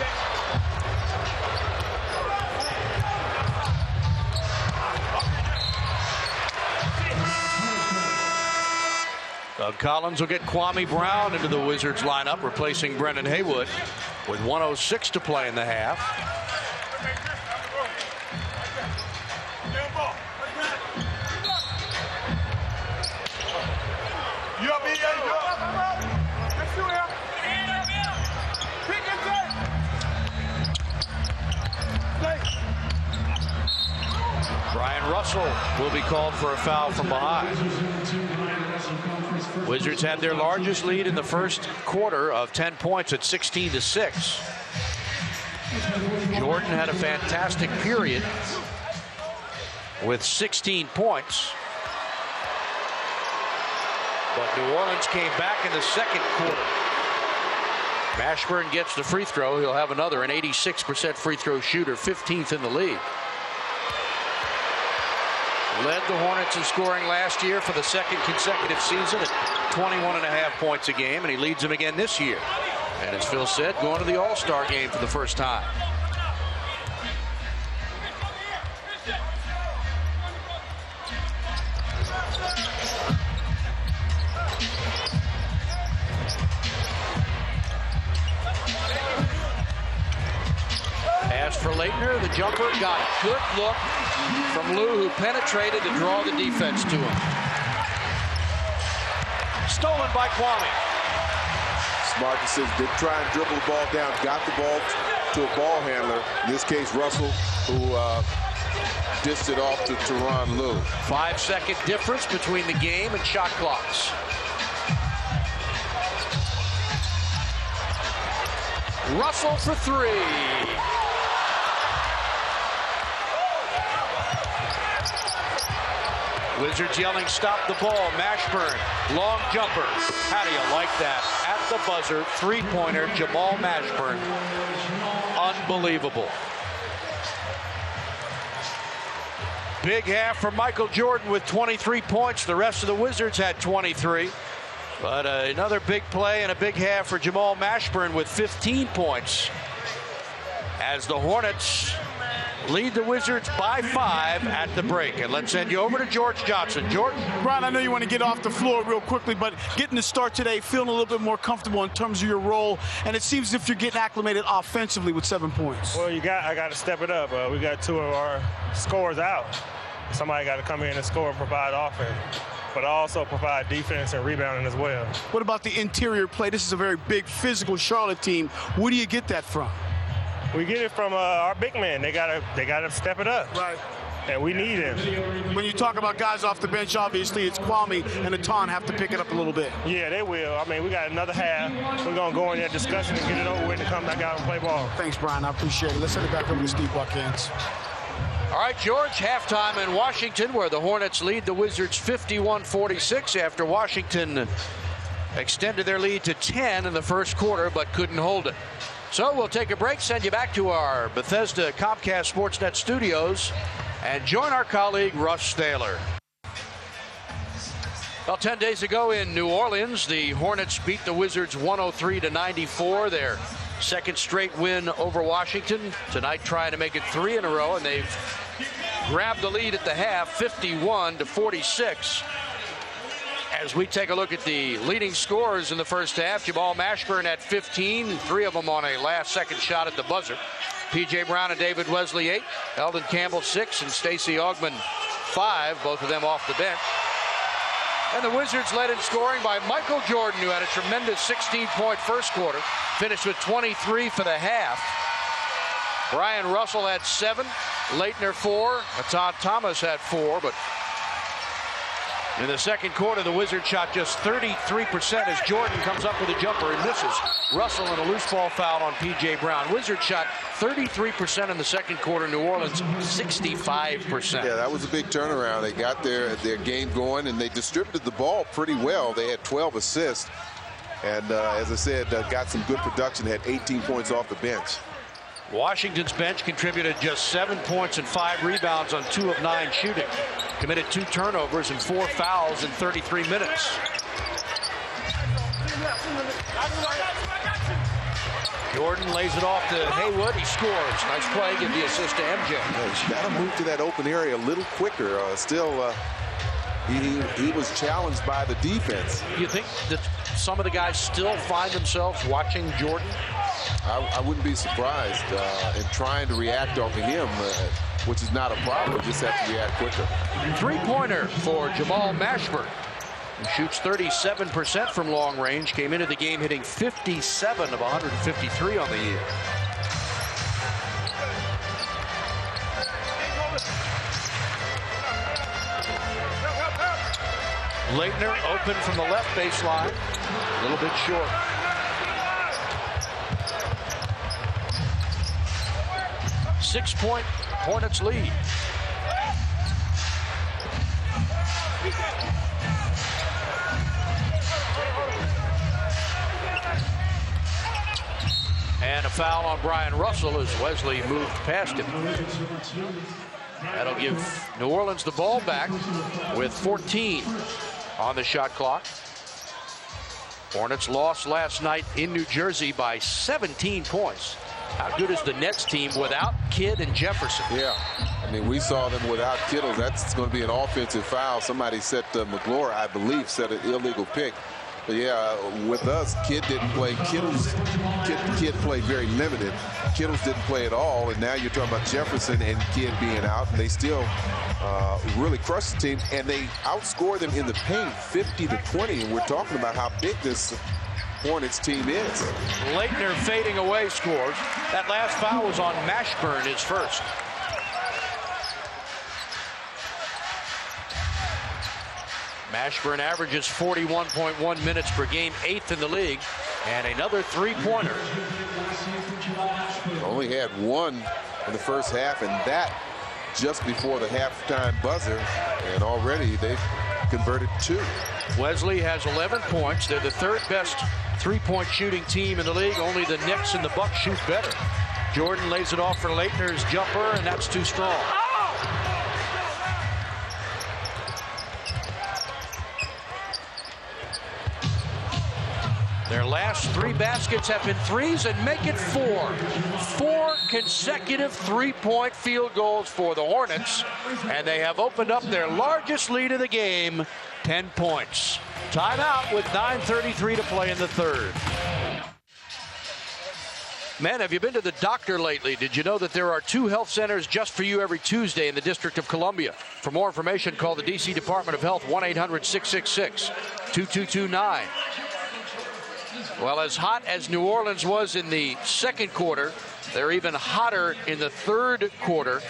Doug Collins will get Kwame Brown into the Wizards lineup, replacing Brendan Haywood with 1:06 to play in the half. Brian Russell will be called for a foul from behind. Wizards had their largest lead in the first quarter of 10 points at 16-6. Jordan had a fantastic period with 16 points. But New Orleans came back in the second quarter. Mashburn gets the free throw. He'll have another, an 86% free throw shooter, 15th in the league. Led the Hornets in scoring last year for the second consecutive season at 21.5 points a game, and he leads them again this year. And as Phil said, going to the All-Star game for the first time. As for Leitner, the jumper got a good look from Lue, who penetrated to draw the defense to him. Stolen by Kwame. Smart decision. Didn't try and dribble the ball down. Got the ball to a ball handler. In this case, Russell, who dished it off to Teronn Lue. 5-second difference between the game and shot clocks. Russell for three. Wizards yelling, stop the ball. Mashburn, long jumper. How do you like that? At the buzzer, three-pointer, Jamal Mashburn. Unbelievable. Big half for Michael Jordan with 23 points. The rest of the Wizards had 23. But another big play and a big half for Jamal Mashburn with 15 points. As the Hornets lead the Wizards by 5 at the break. And let's send you over to George Johnson. George? Brian, I know you want to get off the floor real quickly, but getting the start today, feeling a little bit more comfortable in terms of your role, and it seems as if you're getting acclimated offensively with 7 points. Well, I got to step it up. We got two of our scorers out. Somebody got to come in and score and provide offense, but also provide defense and rebounding as well. What about the interior play? This is a very big, physical Charlotte team. Where do you get that from? We get it from our big men. They gotta step it up. Right. And we need him. When you talk about guys off the bench, obviously it's Kwame and Teronn have to pick it up a little bit. Yeah, they will. I mean, we got another half. We're going to go in that discussion and get it over with and come back out and play ball. Thanks, Brian. I appreciate it. Let's send it back over to Steve Buckhands. All right, George, halftime in Washington, where the Hornets lead the Wizards 51-46 after Washington extended their lead to 10 in the first quarter but couldn't hold it. So we'll take a break, send you back to our Bethesda Comcast Sportsnet studios, and join our colleague Russ Thaler. Well, 10 days ago in New Orleans, the Hornets beat the Wizards 103-94, their second straight win over Washington. Tonight trying to make it 3 in a row, and they've grabbed the lead at the half, 51-46. As we take a look at the leading scorers in the first half, Jamal Mashburn at 15, 3 of them on a last-second shot at the buzzer. P.J. Brown and David Wesley 8, Eldon Campbell 6, and Stacey Augmon 5, both of them off the bench. And the Wizards led in scoring by Michael Jordan, who had a tremendous 16-point first quarter, finished with 23 for the half. Brian Russell had 7, Leitner 4, Todd Thomas had 4, but in the second quarter, the Wizards shot just 33% as Jordan comes up with a jumper and misses. Russell and a loose ball foul on P.J. Brown. Wizards shot 33% in the second quarter. New Orleans, 65%. Yeah, that was a big turnaround. They got their game going, and they distributed the ball pretty well. They had 12 assists. And as I said, got some good production, had 18 points off the bench. Washington's bench contributed just 7 points and 5 rebounds on 2 of 9 shooting. Committed 2 turnovers and 4 fouls in 33 minutes. Jordan lays it off to Haywood. He scores. Nice play. Give the assist to MJ. He's got to move to that open area a little quicker. he was challenged by the defense. You think that some of the guys still find themselves watching Jordan? I wouldn't be surprised in trying to react off of him, which is not a problem. You just have to react quicker. Three-pointer for Jamal Mashburn, who shoots 37% from long range. Came into the game hitting 57 of 153 on the year. Leitner open from the left baseline. A little bit short. Six-point Hornets lead. And a foul on Brian Russell as Wesley moved past him. That'll give New Orleans the ball back with 14 on the shot clock. Hornets lost last night in New Jersey by 17 points. How good is the Nets team without Kidd and Jefferson? Yeah, I mean, we saw them without Kittle. That's going to be an offensive foul. Somebody set McGlure, I believe, set an illegal pick. But yeah, with us, Kidd didn't play. Kidd played very limited. Kittles didn't play at all, and now you're talking about Jefferson and Kidd being out, and they still really crushed the team, and they outscored them in the paint 50-20, and we're talking about how big this Hornets team is. Leitner fading away scores. That last foul was on Mashburn, his first. Mashburn averages 41.1 minutes per game, 8th in the league, and another three-pointer. Only had one in the first half, and that just before the halftime buzzer, and already they've converted 2. Wesley has 11 points. They're the third best three-point shooting team in the league. Only the Knicks and the Bucks shoot better. Jordan lays it off for Leitner's jumper, and that's too strong. Their last 3 baskets have been threes and make it 4. 4 consecutive three-point field goals for the Hornets, and they have opened up their largest lead of the game, 10 points. Timeout with 9:33 to play in the third. Man, have you been to the doctor lately? Did you know that there are 2 health centers just for you every Tuesday in the District of Columbia? For more information, call the D.C. Department of Health, 1-800-666-2229. Well, as hot as New Orleans was in the second quarter, they're even hotter in the third quarter.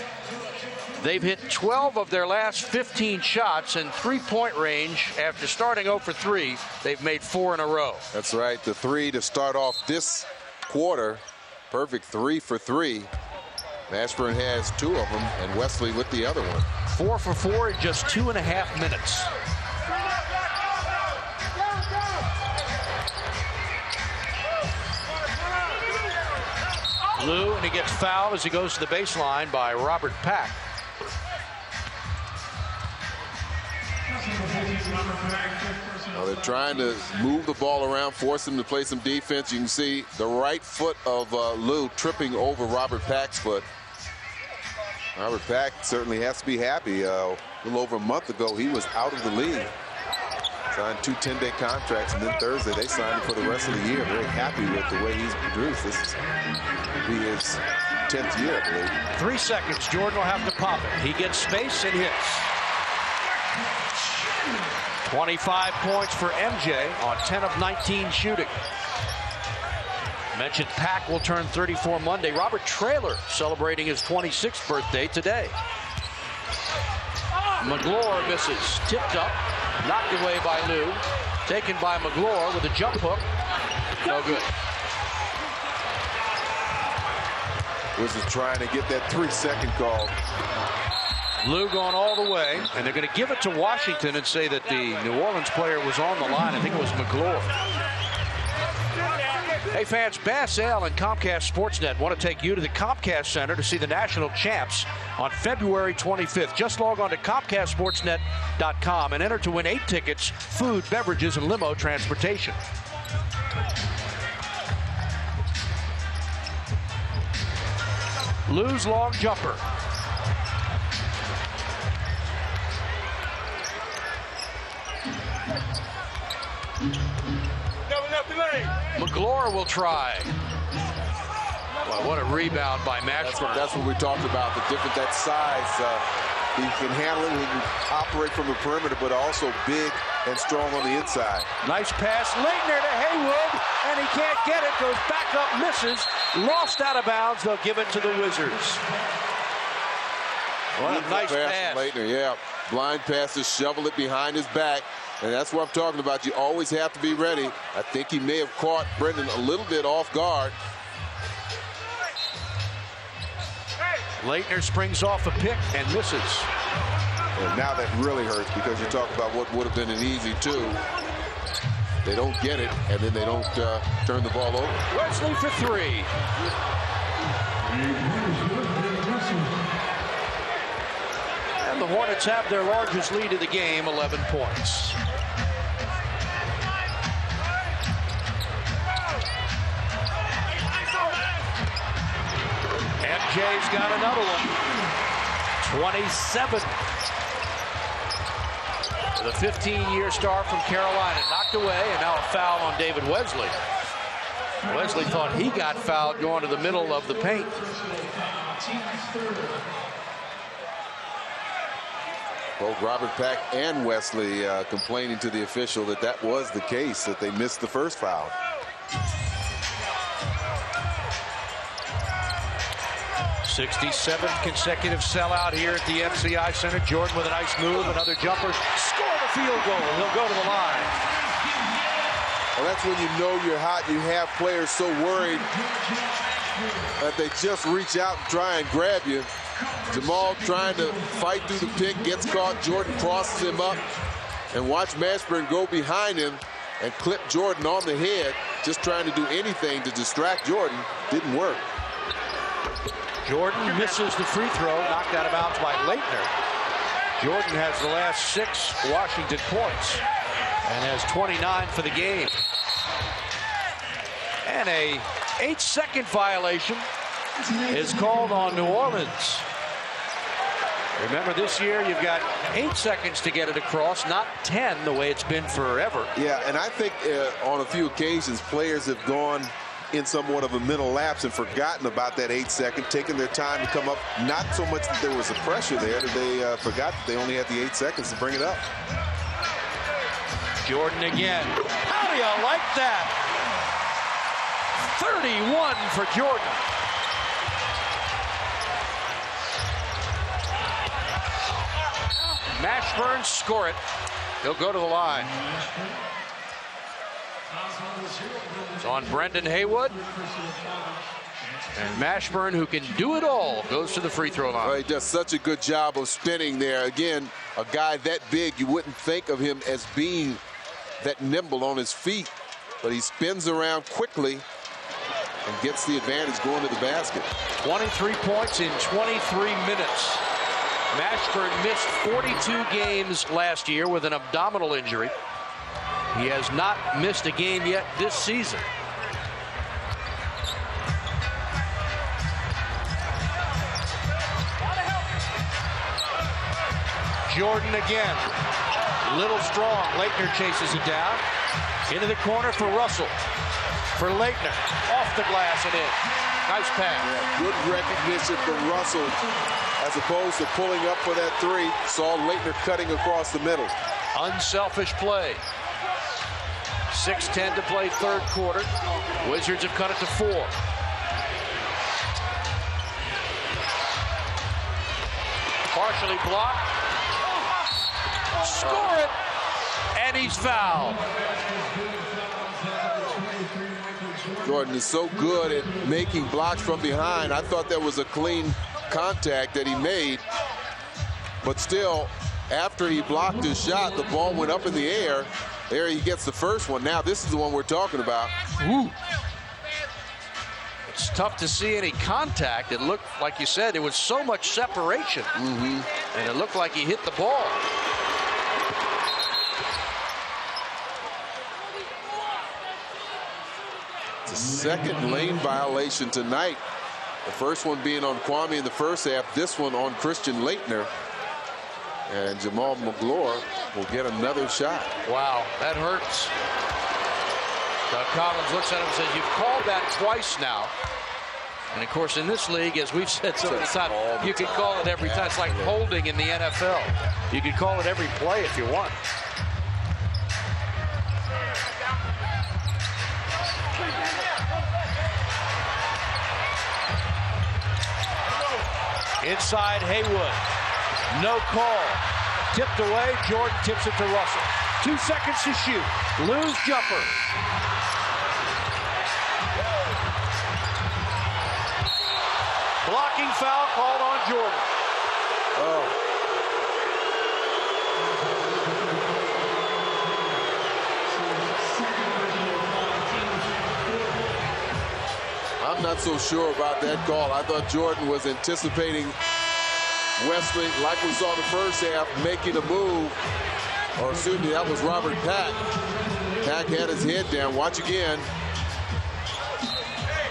They've hit 12 of their last 15 shots in three-point range. After starting 0 for 3, they've made 4 in a row. That's right, the 3 to start off this quarter. Perfect 3 for 3. Ashburn has 2 of them, and Wesley with the other one. 4 for 4 in just 2.5 minutes. Lue, and he gets fouled as he goes to the baseline by Robert Pack. Now they're trying to move the ball around, force him to play some defense. You can see the right foot of Lue tripping over Robert Pack's foot. Robert Pack certainly has to be happy. A little over a month ago, he was out of the league. Signed 2 10-day contracts, and then Thursday they signed him for the rest of the year. Very happy with the way he's produced. This is his 10th year, I believe. 3 seconds. Jordan will have to pop it. He gets space and hits. 25 points for MJ on 10 of 19 shooting. Mentioned Pack will turn 34 Monday. Robert Traylor celebrating his 26th birthday today. McGlure misses. Tipped up. Knocked away by Lue. Taken by McGlure with a jump hook. No good. Was just trying to get that 3-second call. Lue going all the way, and they're going to give it to Washington and say that the New Orleans player was on the line. I think it was McGlure. Hey fans, Bass Ale and Comcast Sportsnet want to take you to the Comcast Center to see the national champs on February 25th. Just log on to ComcastSportsnet.com and enter to win 8 tickets, food, beverages, and limo transportation. Lue's long jumper. McGlure will try. Well, what a rebound by Mashburn. That's what we talked about, the different, that size. He can handle it, he can operate from the perimeter, but also big and strong on the inside. Nice pass, Leitner to Haywood, and he can't get it, goes back up, misses, lost out of bounds. They'll give it to the Wizards. What a nice pass. Leitner, yeah. Blind passes, shovel it behind his back, and that's what I'm talking about. You always have to be ready. I think he may have caught Brendan a little bit off guard. Leitner springs off a pick and misses. And now that really hurts because you talk about what would have been an easy two. They don't get it, and then they don't turn the ball over. Wesley for three. And the Hornets have their largest lead of the game, 11 points. MJ's got another one. 27. The 15-year star from Carolina knocked away, and now a foul on David Wesley. Wesley thought he got fouled going to the middle of the paint. Both Robert Pack and Wesley complaining to the official that that was the case, that they missed the first foul. '67th consecutive sellout here at the MCI Center. Jordan with a nice move, another jumper, score the field goal. He'll go to the line. Well, that's when you know you're hot. You have players so worried that they just reach out and try and grab you. Jamal trying to fight through the pick, gets caught. Jordan crosses him up, and watch Mashburn go behind him and clip Jordan on the head, just trying to do anything to distract Jordan. Didn't work. Jordan misses the free throw, knocked out of bounds by Leitner. Jordan has the last 6 Washington points and has 29 for the game. And a 8-second violation is called on New Orleans. Remember, this year you've got 8 seconds to get it across, not 10 the way it's been forever. Yeah, and I think on a few occasions players have gone in somewhat of a mental lapse and forgotten about that 8 second, taking their time to come up. Not so much that there was a pressure there, that they forgot that they only had the 8 seconds to bring it up. Jordan again. How do you like that? 31 for Jordan. Mashburn score it. He'll go to the line. It's on Brendan Haywood. And Mashburn, who can do it all, goes to the free throw line. Well, he does such a good job of spinning there. Again, a guy that big, you wouldn't think of him as being that nimble on his feet, but he spins around quickly and gets the advantage going to the basket. 23 points in 23 minutes. Mashburn missed 42 games last year with an abdominal injury. He has not missed a game yet this season. Jordan again. Little strong. Leitner chases it down. Into the corner for Russell. For Leitner. Off the glass and in. Nice pass. Yeah, good recognition from Russell as opposed to pulling up for that three. Saw Leitner cutting across the middle. Unselfish play. 6:10 to play third quarter. Wizards have cut it to 4. Partially blocked. Score it. And he's fouled. Jordan is so good at making blocks from behind. I thought that was a clean contact that he made. But still, after he blocked his shot, the ball went up in the air. There he gets the first one. Now this is the one we're talking about. Ooh. It's tough to see any contact. It looked, like you said, there was so much separation. And it looked like he hit the ball. It's a second lane violation tonight. The first one being on Kwame in the first half. This one on Christian Leitner. And Jamal McGlure will get another shot. Wow, that hurts. Doug Collins looks at him and says, "You've called that twice now." And of course, in this league, as we've said so many times, you can call it every time. It's like holding in the NFL. You can call it every play if you want. Inside Haywood. No call. Tipped away. Jordan tips it to Russell. 2 seconds to shoot. Lue's jumper. Blocking foul called on Jordan. Oh. I'm not so sure about that call. I thought Jordan was anticipating Wesley, like we saw the first half, making a move. Or excuse me, that was Robert Pack. Pack had his head down. Watch again.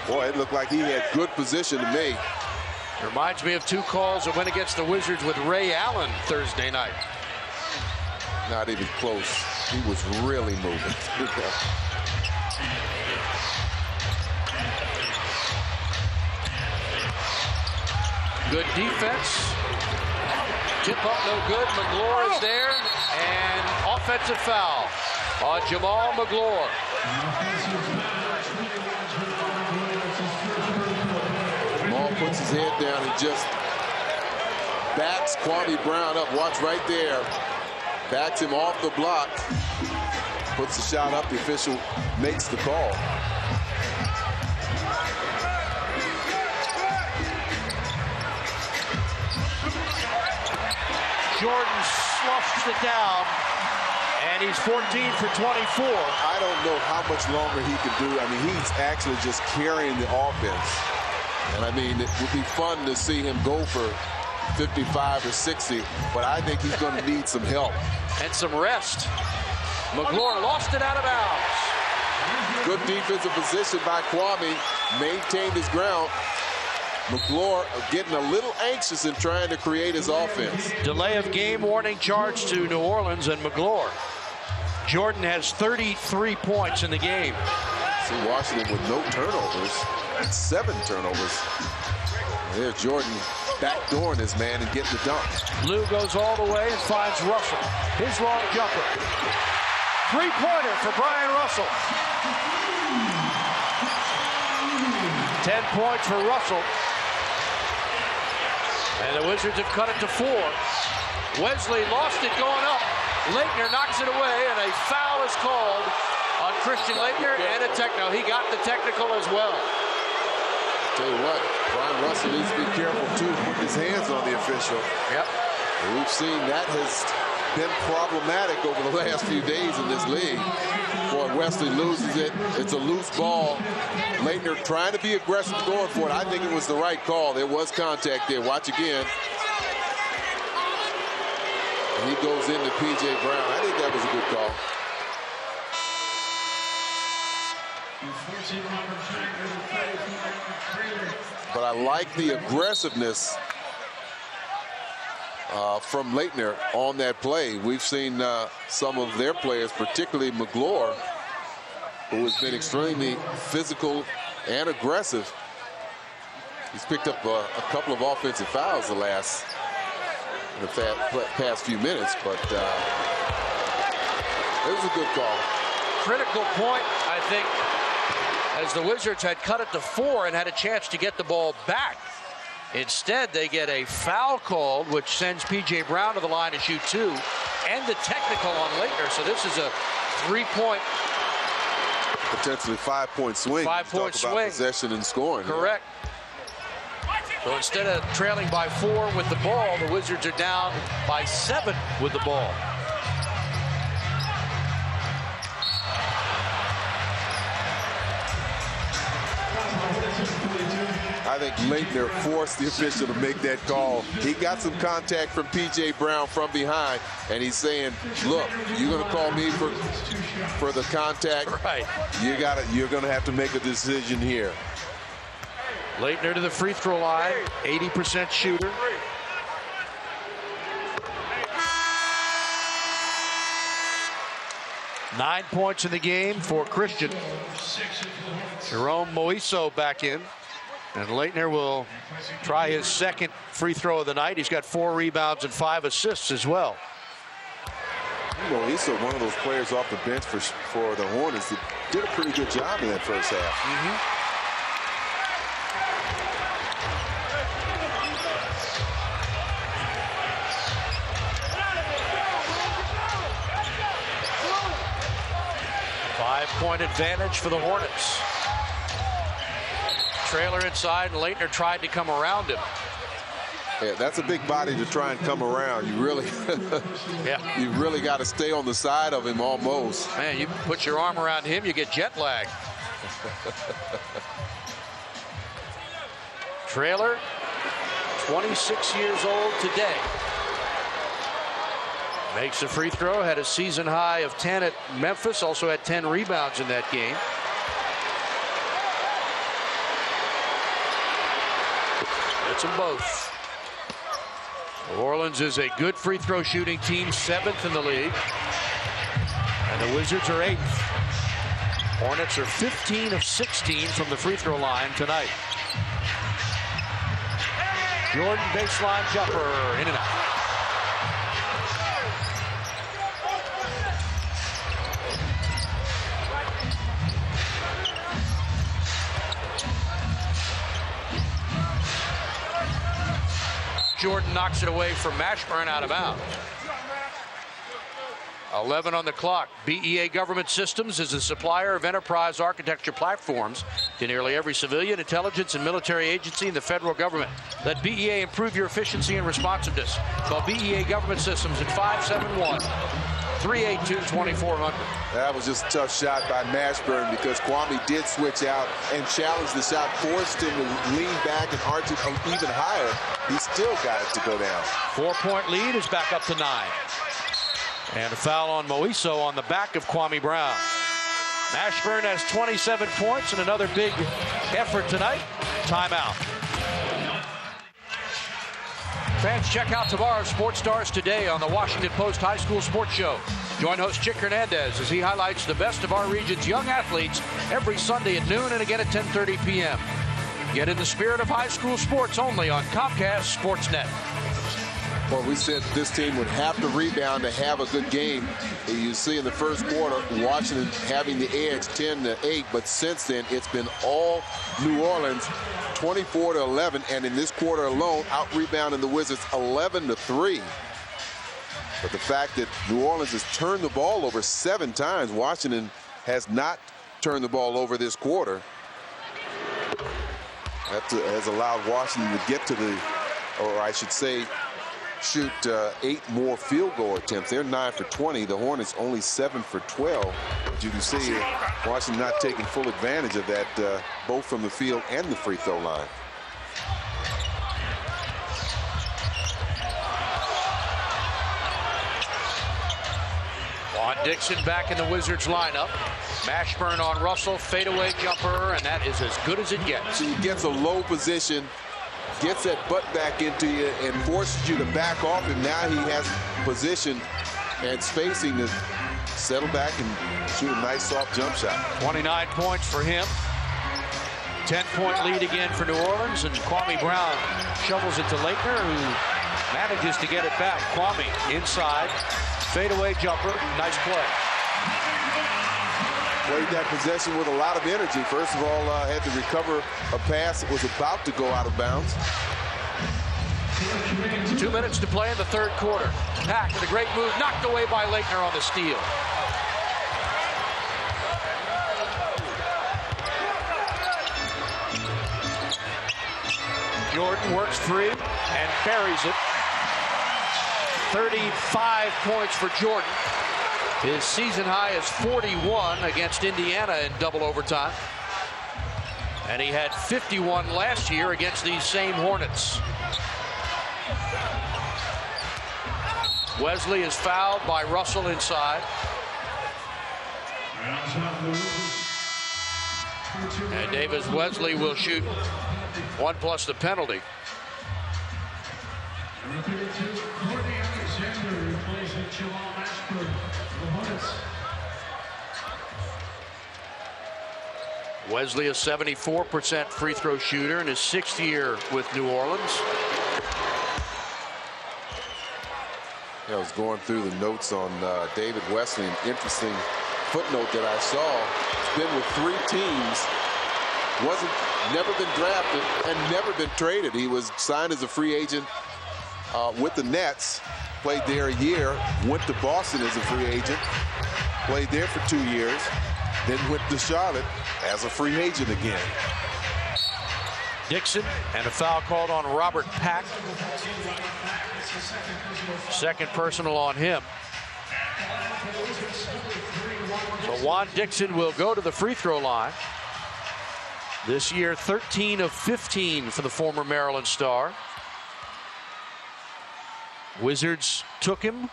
Boy, it looked like he had good position to me. Reminds me of 2 calls that went against the Wizards with Ray Allen Thursday night. Not even close. He was really moving. Good defense. Tip up, no good. McGlure is there. And offensive foul on Jamal McGlure. Jamal puts his head down and just backs Kwame Brown up. Watch right there. Backs him off the block. Puts the shot up. The official makes the call. Jordan sloughs it down, and he's 14 for 24. I don't know how much longer he can do. I mean, he's actually just carrying the offense. And I mean, it would be fun to see him go for 55 or 60, but I think he's going to need some help. And some rest. McGlure lost it out of bounds. Good defensive position by Kwame. Maintained his ground. McGlure getting a little anxious in trying to create his offense. Delay of game warning charge to New Orleans and McGlure. Jordan has 33 points in the game. See Washington with no turnovers. 7 turnovers. And there's Jordan backdooring his man and getting the dunk. Lue goes all the way and finds Russell. His long jumper. 3-pointer for Brian Russell. 10 points for Russell. And the Wizards have cut it to 4. Wesley lost it going up. Laettner knocks it away, and a foul is called on Christian Laettner and a techno. He got the technical as well. Tell you what, Brian Russell needs to be careful, too, putting his hands on the official. Yep. And we've seen that has been problematic over the last few days in this league. Boy, Wesley loses it. It's a loose ball. Laettner trying to be aggressive going for it. I think it was the right call. There was contact there. Watch again. And he goes into P.J. Brown. I think that was a good call. But I like the aggressiveness from Laettner on that play. We've seen some of their players, particularly McGlure, who has been extremely physical and aggressive. He's picked up a couple of offensive fouls in the past few minutes, but it was a good call. Critical point, I think, as the Wizards had cut it to 4 and had a chance to get the ball back. Instead, they get a foul called, which sends P.J. Brown to the line to shoot 2, and the technical on Laettner. So this is a 3-point. Potentially 5-point swing. 5-point swing. Possession and scoring. Correct. So instead of trailing by 4 with the ball, the Wizards are down by 7 with the ball. I think Laettner forced the official to make that call. He got some contact from P.J. Brown from behind, and he's saying, look, you're going to call me for the contact. Right. You're going to have to make a decision here. Laettner to the free throw line, 80% shooter. 9 points in the game for Christian. Jerome Moiso back in. And Leitner will try his second free throw of the night. He's got 4 rebounds and 5 assists as well. Moiso, one of those players off the bench for the Hornets that did a pretty good job in that first half. 5-point advantage for the Hornets. Trailer inside, and Leitner tried to come around him. Yeah, that's a big body to try and come around. You really, you really got to stay on the side of him almost. Man, you put your arm around him, you get jet lag. Trailer, 26 years old today. Makes a free throw, had a season high of 10 at Memphis, also had 10 rebounds in that game. Hits them both. New Orleans is a good free throw shooting team, 7th in the league. And the Wizards are 8th. Hornets are 15 of 16 from the free throw line tonight. Jordan baseline jumper, in and out. Jordan knocks it away from Mashburn, out of bounds. 11 on the clock. BEA Government Systems is a supplier of enterprise architecture platforms to nearly every civilian, intelligence, and military agency in the federal government. Let BEA improve your efficiency and responsiveness. Call BEA Government Systems at 571-382-2400. That was just a tough shot by Mashburn because Kwame did switch out and challenge the shot, forced him to lean back and arch it even higher. He still got it to go down. 4-point lead is back up to 9. And a foul on Moiso on the back of Kwame Brown. Ashburn has 27 points and another big effort tonight. Timeout. Fans, check out tomorrow's Sports Stars Today on the Washington Post High School Sports Show. Join host Chick Hernandez as he highlights the best of our region's young athletes every Sunday at noon and again at 10:30 p.m. Get in the spirit of high school sports only on Comcast Sportsnet. Well, we said this team would have to rebound to have a good game. You see in the first quarter, Washington having the edge 10-8, but since then it's been all New Orleans 24-11, and in this quarter alone, out-rebounding the Wizards 11-3. But the fact that New Orleans has turned the ball over 7 times, Washington has not turned the ball over this quarter. That has allowed Washington to get to the, or I should say, shoot 8 more field goal attempts. They're 9 for 20. The Hornets only 7 for 12. But you can see Washington not taking full advantage of that, both from the field and the free throw line. Juan Dixon back in the Wizards lineup. Mashburn on Russell, fadeaway jumper, and that is as good as it gets. So he gets a low position, gets that butt back into you and forces you to back off, and now he has position and spacing to settle back and shoot a nice soft jump shot. 29 points for him. 10-point lead again for New Orleans, and Kwame Brown shovels it to Leitner, who manages to get it back. Kwame inside, fadeaway jumper, nice play. Played that possession with a lot of energy. First of all, had to recover a pass that was about to go out of bounds. 2 minutes to play in the third quarter. Pack with a great move, knocked away by Leitner on the steal. Jordan works free and buries it. 35 points for Jordan. His season high is 41 against Indiana in double overtime. And he had 51 last year against these same Hornets. Wesley is fouled by Russell inside. And Davis Wesley will shoot 1 plus the penalty. Wesley, a 74% free throw shooter in his 6th year with New Orleans. I was going through the notes on David Wesley. An interesting footnote that I saw. He's been with 3 teams. Never been drafted and never been traded. He was signed as a free agent with the Nets. Played there a year. Went to Boston as a free agent. Played there for 2 years. Then went to Charlotte as a free agent again. Dixon, and a foul called on Robert Pack. Second personal on him. So Juan Dixon will go to the free throw line. This year, 13 of 15 for the former Maryland star. Wizards took him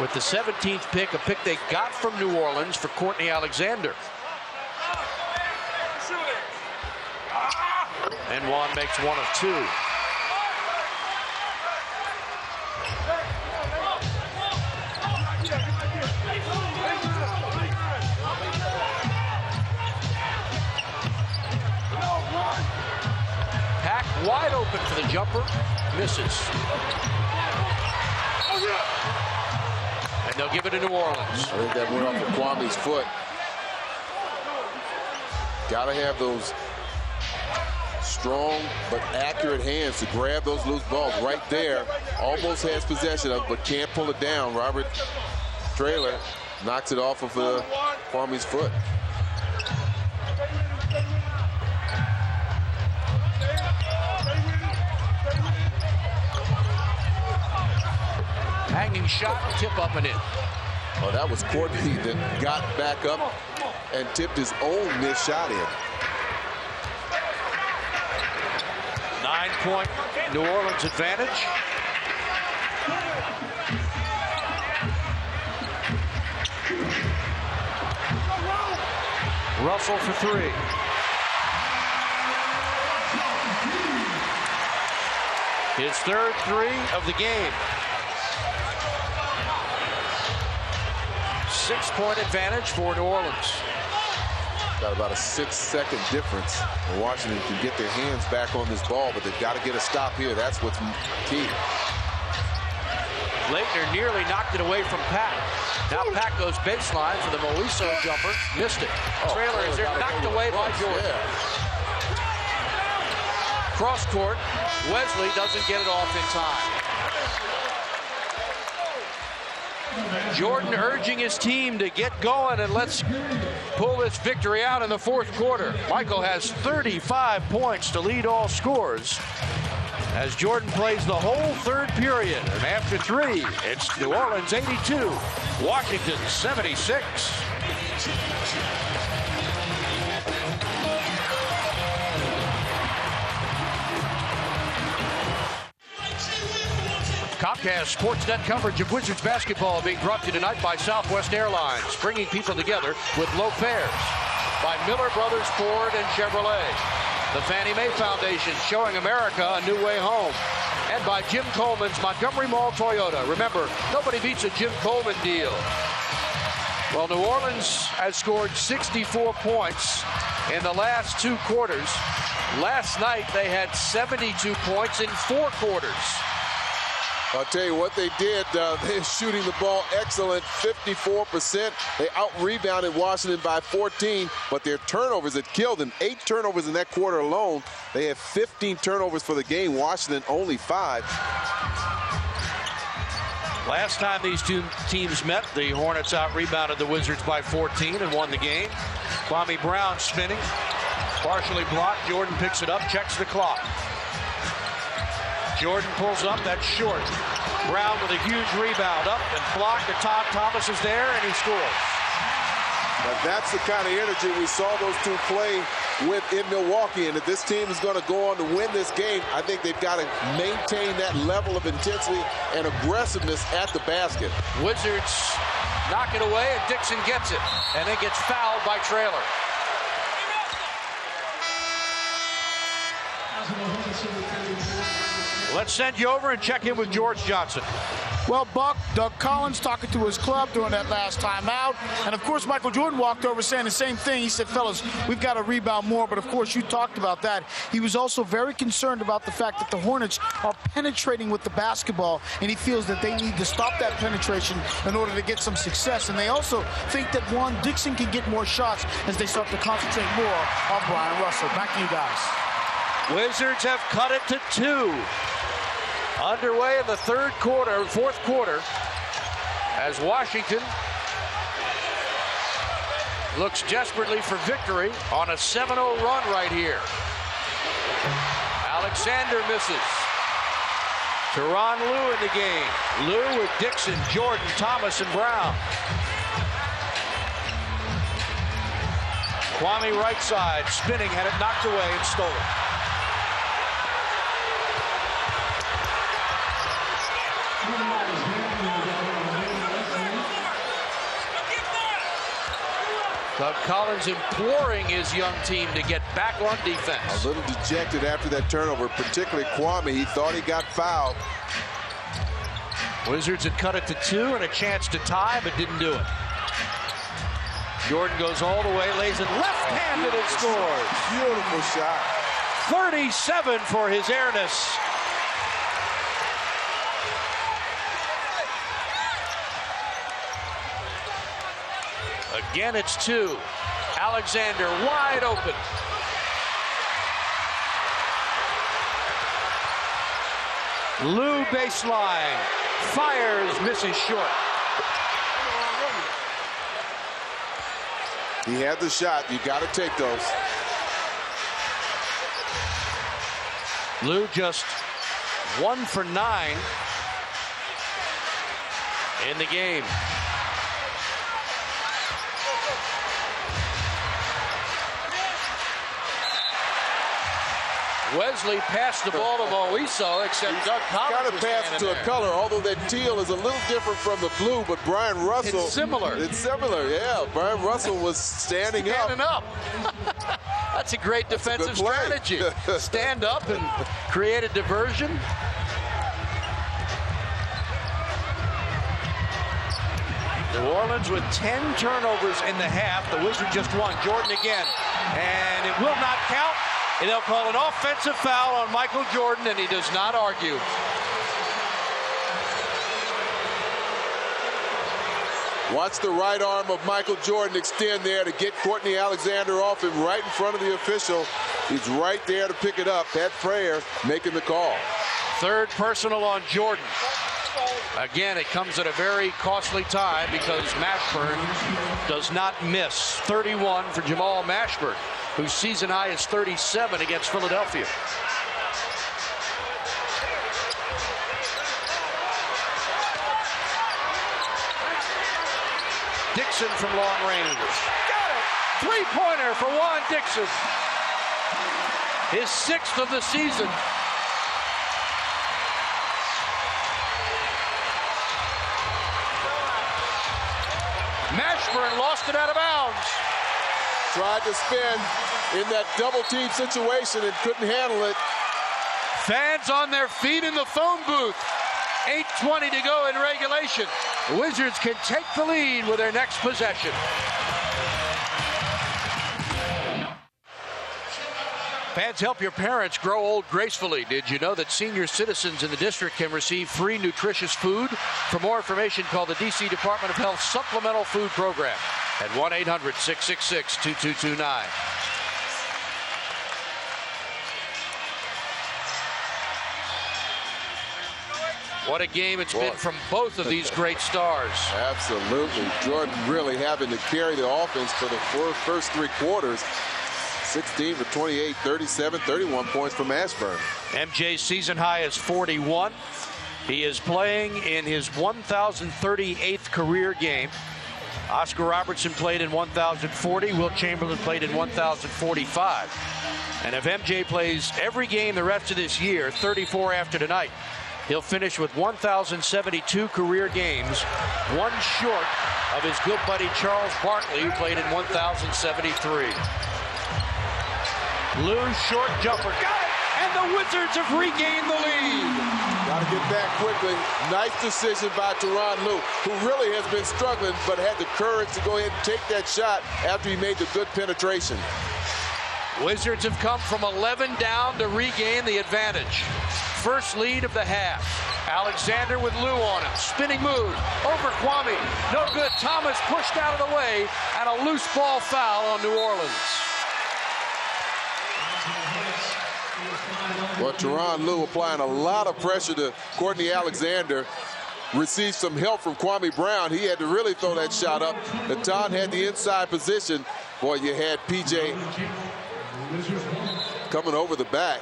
with the 17th pick, a pick they got from New Orleans for Courtney Alexander. And Juan makes 1 of 2. Pack wide open for the jumper, misses. And they'll give it to New Orleans. I think that went off of Kwame's foot. Gotta have those strong but accurate hands to grab those loose balls right there. Almost has possession of, but can't pull it down. Robert Traylor knocks it off of Kwame's foot. Hanging shot, tip up and in. Oh, that was Courtney that got back up and tipped his own missed shot in. 9-point New Orleans advantage. Russell for 3. His 3rd 3 of the game. 6-point advantage for New Orleans. Got about a 6-second difference. Washington can get their hands back on this ball, but they've got to get a stop here. That's what's key. Leitner nearly knocked it away from Pack. Now Pack goes baseline for the Moiso jumper. Missed it. Traylor is there, knocked away by Jordan. Yeah. Cross court. Wesley doesn't get it off in time. Jordan urging his team to get going and let's pull this victory out in the 4th quarter. Michael has 35 points to lead all scores as Jordan plays the whole 3rd period. And after 3, it's New Orleans 82, Washington 76. Comcast Sportsnet coverage of Wizards basketball being brought to you tonight by Southwest Airlines, bringing people together with low fares. By Miller Brothers Ford and Chevrolet. The Fannie Mae Foundation, showing America a new way home. And by Jim Coleman's Montgomery Mall Toyota. Remember, nobody beats a Jim Coleman deal. Well, New Orleans has scored 64 points in the last 2 quarters. Last night, they had 72 points in 4 quarters. I'll tell you what they did. They're shooting the ball excellent, 54%. They out-rebounded Washington by 14, but their turnovers had killed them. 8 turnovers in that quarter alone. They had 15 turnovers for the game. Washington only 5. Last time these 2 teams met, the Hornets out-rebounded the Wizards by 14 and won the game. Kwame Brown spinning, partially blocked. Jordan picks it up, checks the clock. Jordan pulls up, that's short. Brown with a huge rebound, up and blocked. Todd Thomas is there, and he scores. Now that's the kind of energy we saw those 2 play with in Milwaukee. And if this team is going to go on to win this game, I think they've got to maintain that level of intensity and aggressiveness at the basket. Wizards knock it away, and Dixon gets it, and then gets fouled by Traylor. Let's send you over and check in with George Johnson. Well, Buck, Doug Collins talking to his club during that last timeout. And, of course, Michael Jordan walked over saying the same thing. He said, fellas, we've got to rebound more. But, of course, you talked about that. He was also very concerned about the fact that the Hornets are penetrating with the basketball, and he feels that they need to stop that penetration in order to get some success. And they also think that Juan Dixon can get more shots as they start to concentrate more on Brian Russell. Back to you guys. Wizards have cut it to 2. Underway in the fourth quarter, as Washington looks desperately for victory on a 7-0 run right here. Alexander misses. Teronn Lue in the game. Lue with Dixon, Jordan, Thomas, and Brown. Kwame right side, spinning, had it knocked away and stolen. Doug Collins imploring his young team to get back on defense. A little dejected after that turnover, particularly Kwame. He thought he got fouled. Wizards had cut it to 2 and a chance to tie, but didn't do it. Jordan goes all the way, lays it left-handed and scores. Beautiful shot. 37 for his airness. Again, it's 2. Alexander wide open. Lue baseline. Fires, misses short. He had the shot. You got to take those. Lue just 1 for 9 in the game. Wesley passed the ball to Moiso, except Doug Collins got to pass it to a color, although that teal is a little different from the blue, but Brian Russell. It's similar. It's similar, yeah. Brian Russell was standing up. That's a great defensive strategy. Stand up and create a diversion. New Orleans with 10 turnovers in the half. The Wizards just won. Jordan again. And it will not count. And they'll call an offensive foul on Michael Jordan, and he does not argue. Watch the right arm of Michael Jordan extend there to get Courtney Alexander off him right in front of the official. He's right there to pick it up. Pat Frayer making the call. Third personal on Jordan. Again, it comes at a very costly time because Mashburn does not miss. 31 for Jamal Mashburn, whose season high is 37 against Philadelphia. Dixon from long range. Got it! Three-pointer for Juan Dixon. His 6th of the season. Mashburn lost it out of bounds. Tried to spin in that double team situation and couldn't handle it. Fans on their feet in the phone booth. 8:20 to go in regulation. The Wizards can take the lead with their next possession. Fans, help your parents grow old gracefully. Did you know that senior citizens in the district can receive free nutritious food? For more information, call the D.C. Department of Health Supplemental Food Program at 1-800-666-2229. What a game it's been from both of these great stars. Absolutely. Jordan really having to carry the offense for the first 3 quarters. 16 for 28, 37, 31 points from Ashburn. MJ's season high is 41. He is playing in his 1,038th career game. Oscar Robertson played in 1,040. Wilt Chamberlain played in 1,045. And if MJ plays every game the rest of this year, 34 after tonight, he'll finish with 1,072 career games, one short of his good buddy Charles Barkley, who played in 1,073. Lue short jumper, got it, and the Wizards have regained the lead. Got to get back quickly. Nice decision by Teronn Lue, who really has been struggling, but had the courage to go ahead and take that shot after he made the good penetration. Wizards have come from 11 down to regain the advantage. First lead of the half. Alexander with Lue on him. Spinning move over Kwame. No good. Thomas pushed out of the way, and a loose ball foul on New Orleans. Well, Teronn Lue applying a lot of pressure to Courtney Alexander. Received some help from Kwame Brown. He had to really throw that shot up. And Todd had the inside position. Boy, you had PJ coming over the back.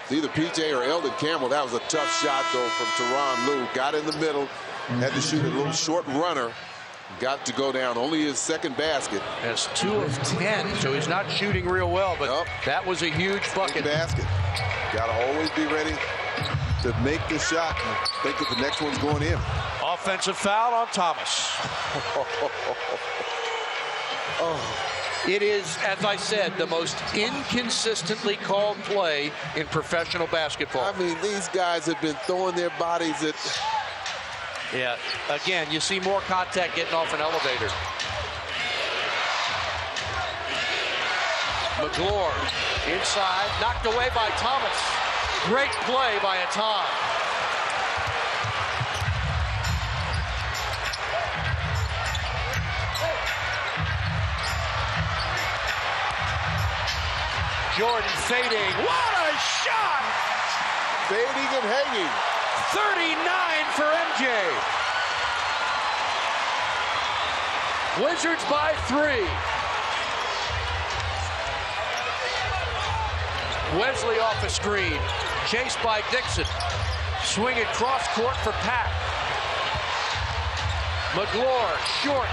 It's either PJ or Eldon Campbell. That was a tough shot, though, from Teronn Lue. Got in the middle, had to shoot a little short runner. Got to go down. Only his second basket. That's 2 of 10, so he's not shooting real well, but that was a huge bucket. Basket. Got to always be ready to make the shot and think that the next one's going in. Offensive foul on Thomas. It is, as I said, the most inconsistently called play in professional basketball. I mean, these guys have been throwing their bodies at... Yeah, again, you see more contact getting off an elevator. McGlure inside, knocked away by Thomas. Great play by Atan. Jordan fading. What a shot! Fading and hanging. 39 for MJ. Wizards by 3. Wesley off a screen. Chased by Dixon. Swing it cross court for Pat. McGlure short.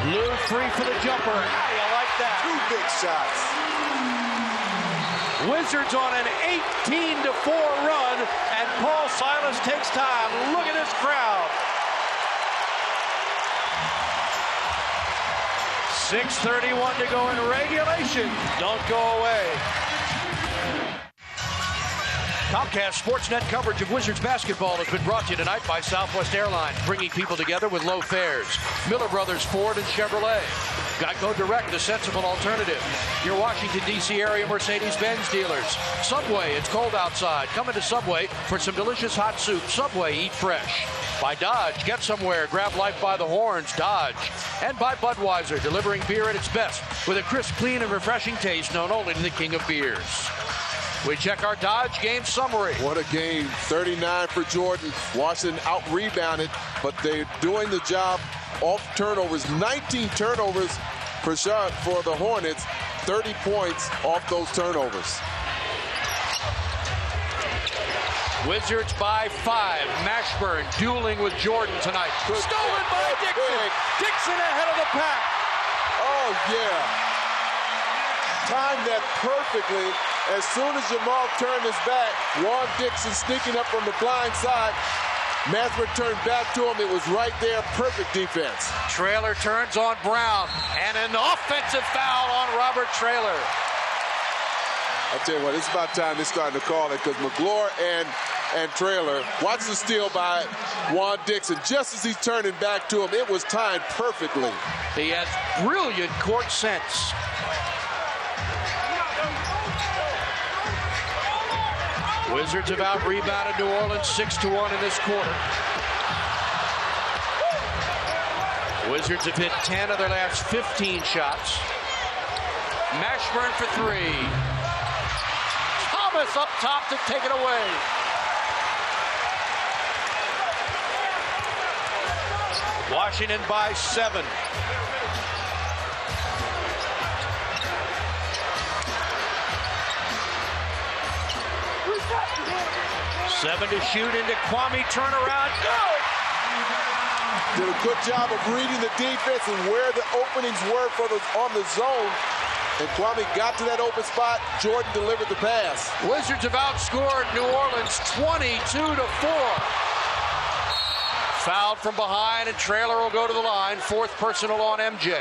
Lue free for the jumper. How do you like that? 2 big shots. Wizards on an 18-4 run, and Paul Silas takes time. Look at this crowd. 6:31 to go in regulation. Don't go away. Comcast Sportsnet coverage of Wizards basketball has been brought to you tonight by Southwest Airlines, bringing people together with low fares. Miller Brothers Ford and Chevrolet. Geico Direct, a sensible alternative. Your Washington, D.C. area Mercedes-Benz dealers. Subway, it's cold outside. Come into Subway for some delicious hot soup. Subway, eat fresh. By Dodge, get somewhere, grab life by the horns, Dodge. And by Budweiser, delivering beer at its best with a crisp, clean, and refreshing taste known only to the king of beers. We check our Dodge game summary. What a game. 39 for Jordan. Washington out-rebounded, but they're doing the job off turnovers. 19 turnovers for the Hornets. 30 points off those turnovers. Wizards by 5. Mashburn dueling with Jordan tonight. Stolen by Dixon. Dixon ahead of the pack. Oh, yeah. Timed that perfectly. As soon as Jamal turned his back, Juan Dixon sneaking up from the blind side. Mashburn turned back to him. It was right there. Perfect defense. Traylor turns on Brown. And an offensive foul on Robert Traylor. I'll tell you what, it's about time they're starting to call it, because McGlure and Traylor, watch the steal by Juan Dixon. Just as he's turning back to him, it was timed perfectly. He has brilliant court sense. Wizards have out-rebounded New Orleans 6-1 in this quarter. Wizards have hit 10 of their last 15 shots. Mashburn for 3. Thomas up top to take it away. Washington by 7. Seven to shoot into Kwame, turnaround, good! Did a good job of reading the defense and where the openings were on the zone. And Kwame got to that open spot. Jordan delivered the pass. Wizards have outscored New Orleans 22-4. Fouled from behind, and Traylor will go to the line. Fourth personal on MJ.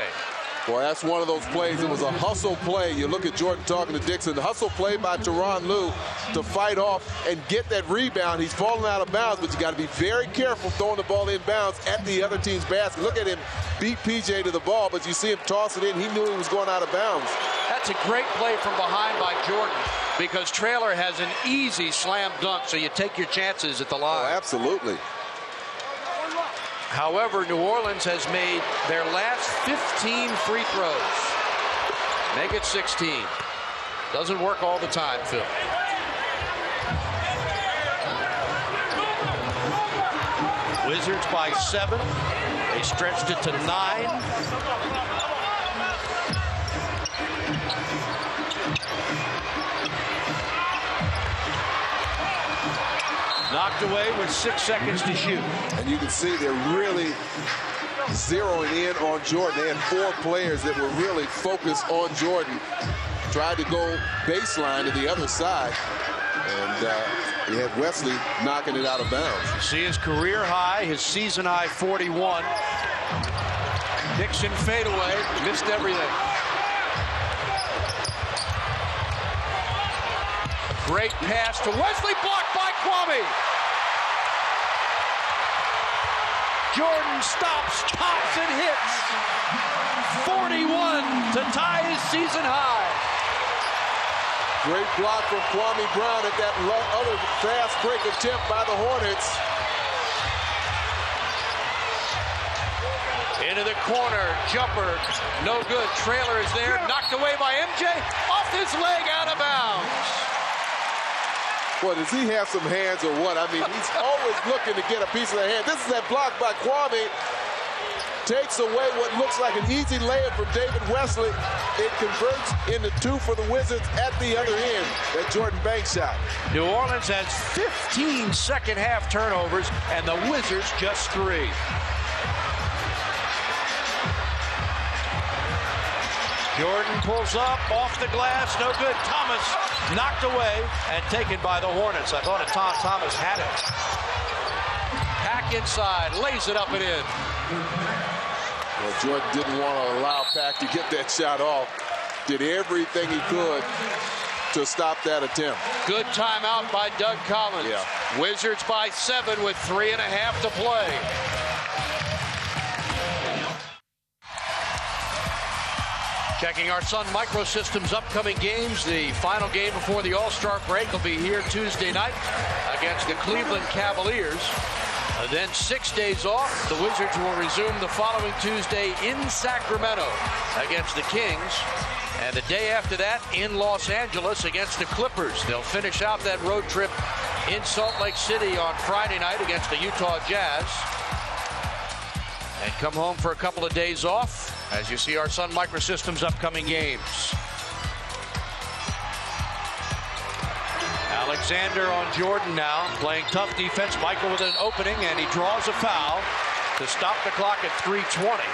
Boy, that's one of those plays. It was a hustle play. You look at Jordan talking to Dixon. The hustle play by Teronn Lue to fight off and get that rebound. He's falling out of bounds, but you got to be very careful throwing the ball in bounds at the other team's basket. Look at him beat PJ to the ball, but you see him toss it in. He knew he was going out of bounds. That's a great play from behind by Jordan, because Traylor has an easy slam dunk, so you take your chances at the line. Oh, absolutely. However, New Orleans has made their last 15 free throws. Make it 16. Doesn't work all the time, Phil. Wizards by 7. They stretched it to 9. Knocked away with 6 seconds to shoot. And you can see they're really zeroing in on Jordan. They had 4 players that were really focused on Jordan. Tried to go baseline to the other side. And he had Wesley knocking it out of bounds. See his career high, his season high 41. Dixon fadeaway, missed everything. Great pass to Wesley, blocked by Kwame. Jordan stops, pops, and hits. 41 to tie his season high. Great block from Kwame Brown at that other fast break attempt by the Hornets. Into the corner, jumper, no good. Traylor is there, knocked away by MJ, off his leg, out of bounds. Boy, does he have some hands or what? I mean, he's always looking to get a piece of the hand. This is that block by Kwame. Takes away what looks like an easy layup from David Wesley. It converts into 2 for the Wizards at the other end. That Jordan Banks shot. New Orleans has 15 second half turnovers, and the Wizards just 3. Jordan pulls up, off the glass, no good. Thomas knocked away and taken by the Hornets. I thought Todd Thomas had it. Pack inside, lays it up and in. Well, Jordan didn't want to allow Pack to get that shot off. Did everything he could to stop that attempt. Good timeout by Doug Collins. Yeah. Wizards by 7 with 3.5 to play. Checking our Sun Microsystems upcoming games. The final game before the All-Star break will be here Tuesday night against the Cleveland Cavaliers. Then 6 days off. The Wizards will resume the following Tuesday in Sacramento against the Kings. And the day after that in Los Angeles against the Clippers. They'll finish out that road trip in Salt Lake City on Friday night against the Utah Jazz. And come home for a couple of days off as you see our Sun Microsystems upcoming games. Alexander on Jordan now, playing tough defense. Michael with an opening, and he draws a foul to stop the clock at 3:20.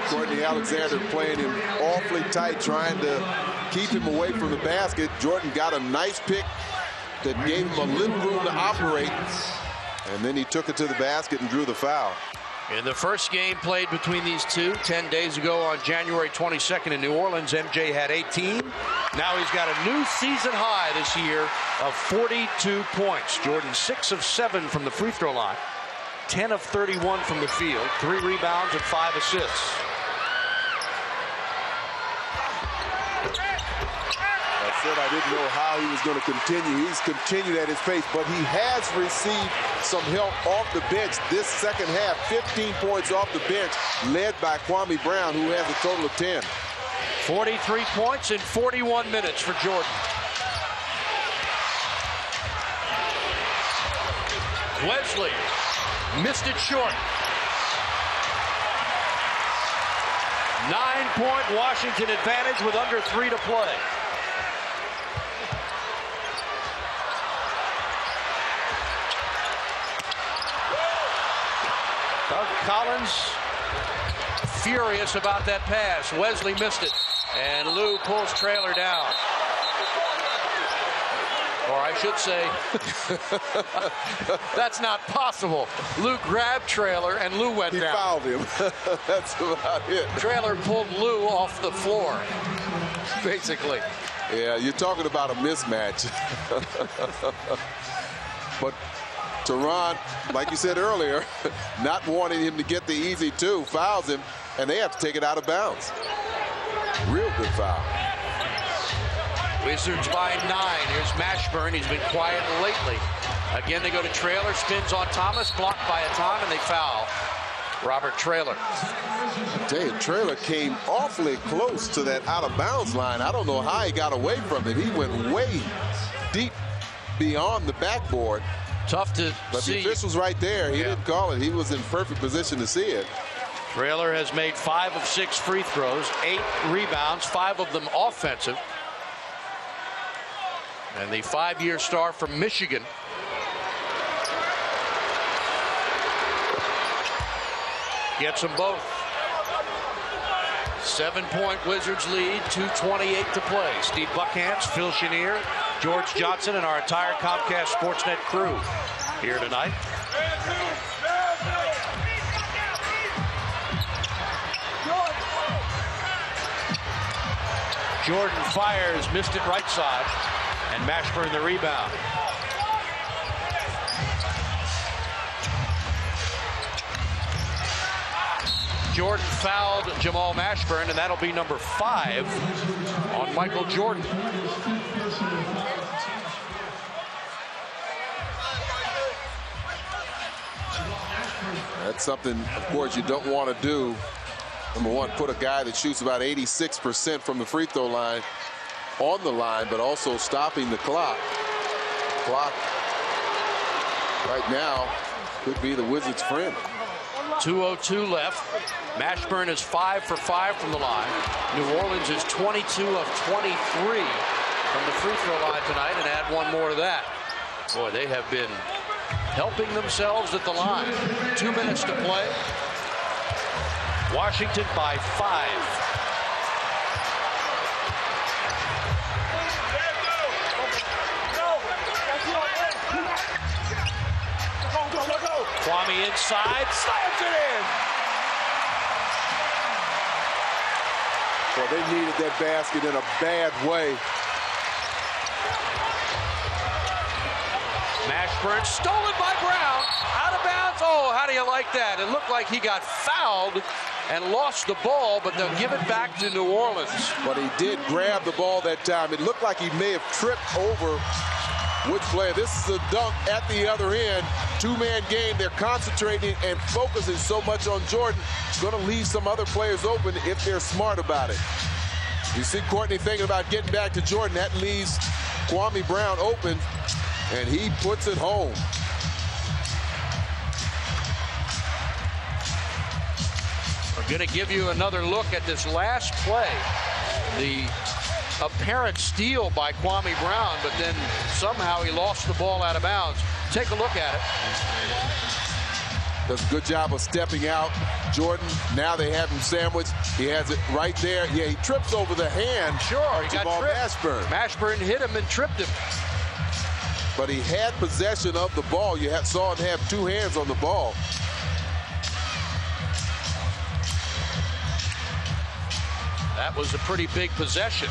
Courtney Alexander playing him awfully tight, trying to keep him away from the basket. Jordan got a nice pick that gave him a little room to operate, and then he took it to the basket and drew the foul. In the first game played between these two 10 days ago on January 22nd in New Orleans, MJ had 18. Now he's got a new season high this year of 42 points. Jordan 6 of 7 from the free throw line, 10 of 31 from the field, 3 rebounds and 5 assists. I didn't know how he was going to continue. He's continued at his pace, but he has received some help off the bench this second half. 15 points off the bench, led by Kwame Brown, who has a total of 10. 43 points in 41 minutes for Jordan. Wesley missed it short. 9-point Washington advantage with under 3 to play. Doug Collins furious about that pass. Wesley missed it, and Lue pulls Traylor down. Or I should say, that's not possible. Lue grabbed Traylor, and Lue went down. He fouled him. That's about it. Traylor pulled Lue off the floor, basically. Yeah, you're talking about a mismatch. But Teronn, like you said earlier, not wanting him to get the easy two, fouls him, and they have to take it out of bounds. Real good foul. Wizards by 9. Here's Mashburn. He's been quiet lately. Again, they go to Traylor. Spins on Thomas. Blocked by Eldon, and they foul Robert Traylor. I tell you, Traylor came awfully close to that out-of-bounds line. I don't know how he got away from it. He went way deep beyond the backboard. Tough to But see. the official's right there. He didn't call it. He was in perfect position to see it. Traylor has made 5 of 6 free throws, 8 rebounds, 5 of them offensive. And the 5-year star from Michigan. Gets them both. 7-point Wizards lead, 2:28 to play. Steve Buckhantz, Phil Chenier, George Johnson, and our entire Comcast Sportsnet crew here tonight. Jordan fires, missed it right side, and Mashburn the rebound. Jordan fouled Jamal Mashburn, and that'll be number 5 on Michael Jordan. That's something, of course, you don't want to do. Number one, put a guy that shoots about 86% from the free throw line on the line, but also stopping the clock. Clock right now could be the Wizards' friend. 2:02 left. Mashburn is 5 for 5 from the line. New Orleans is 22 of 23 from the free throw line tonight, and add one more to that. Boy, they have been helping themselves at the line. 2 minutes to play. Washington by 5. Kwame inside, slams it in. Well, they needed that basket in a bad way. Mashburn stolen by Brown, out of bounds. Oh, how do you like that? It looked like he got fouled and lost the ball, but they'll give it back to New Orleans. But he did grab the ball that time. It looked like he may have tripped over which player. This is a dunk at the other end. 2-man game. They're concentrating and focusing so much on Jordan. It's going to leave some other players open if they're smart about it. You see Courtney thinking about getting back to Jordan. That leaves Kwame Brown open, and he puts it home. We're going to give you another look at this last play. The apparent steal by Kwame Brown, but then somehow he lost the ball out of bounds. Take a look at it. Does a good job of stepping out. Jordan, now they have him sandwiched. He has it right there. Yeah, he trips over the hand. Sure, he got Jamal tripped. Mashburn. Mashburn hit him and tripped him. But he had possession of the ball. You saw him have 2 hands on the ball. That was a pretty big possession.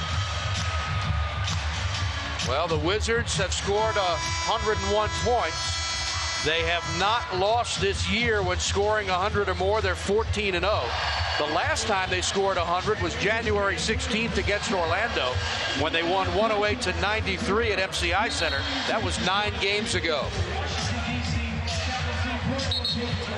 Well, the Wizards have scored 101 points. They have not lost this year when scoring 100 or more. They're 14-0. The last time they scored 100 was January 16th against Orlando when they won 108-93 at MCI Center. That was 9 games ago.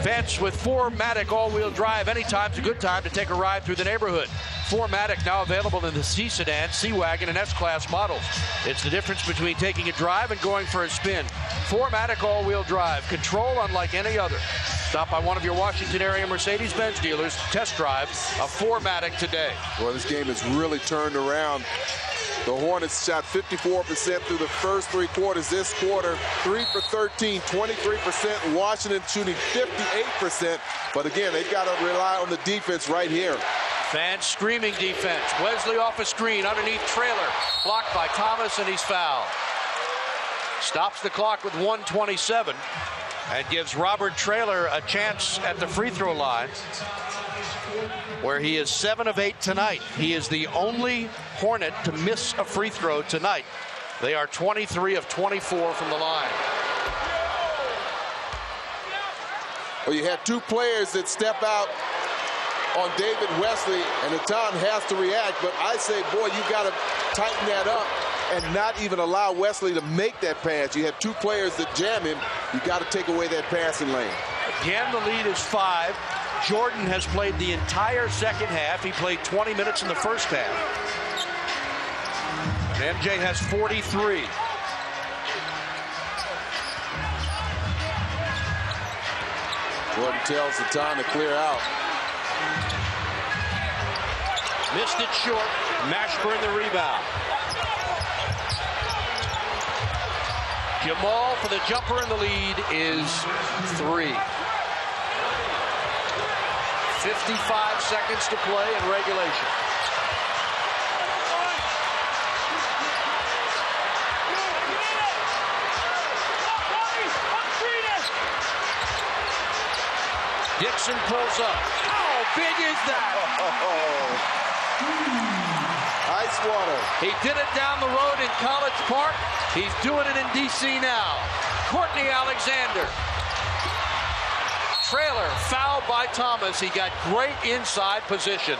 Vance with 4MATIC all-wheel drive. Anytime's a good time to take a ride through the neighborhood. 4MATIC now available in the C Sedan, C Wagon, and S-Class models. It's the difference between taking a drive and going for a spin. 4MATIC all-wheel drive. Control unlike any other. Stop by one of your Washington area Mercedes-Benz dealers. Test drive a 4MATIC today. Well, this game has really turned around. The Hornets shot 54% through the first 3 quarters. This quarter, 3 for 13, 23%. Washington shooting 58%. But again, they've got to rely on the defense right here. Fans screaming defense. Wesley off a screen underneath Traylor. Blocked by Thomas, and he's fouled. stops the clock with 1:27 and gives Robert Traylor a chance at the free throw line, where he is 7 of 8 tonight. He is the only Hornet to miss a free throw tonight. They are 23 of 24 from the line. Well, you had two players that step out on David Wesley, and Teronn has to react, but I say, boy, you got to tighten that up and not even allow Wesley to make that pass. You had two players that jam him. You got to take away that passing lane. Again, the lead is 5. Jordan has played the entire second half. He played 20 minutes in the first half. And MJ has 43. Jordan tells Teronn to clear out. Missed it short. Mashburn the rebound. Jamal for the jumper, and the lead is 3. 55 seconds to play in regulation. Dixon pulls up. How big is that? Ice water. He did it down the road in College Park. He's doing it in D.C. now. Courtney Alexander. Traylor fouled by Thomas. He got great inside position.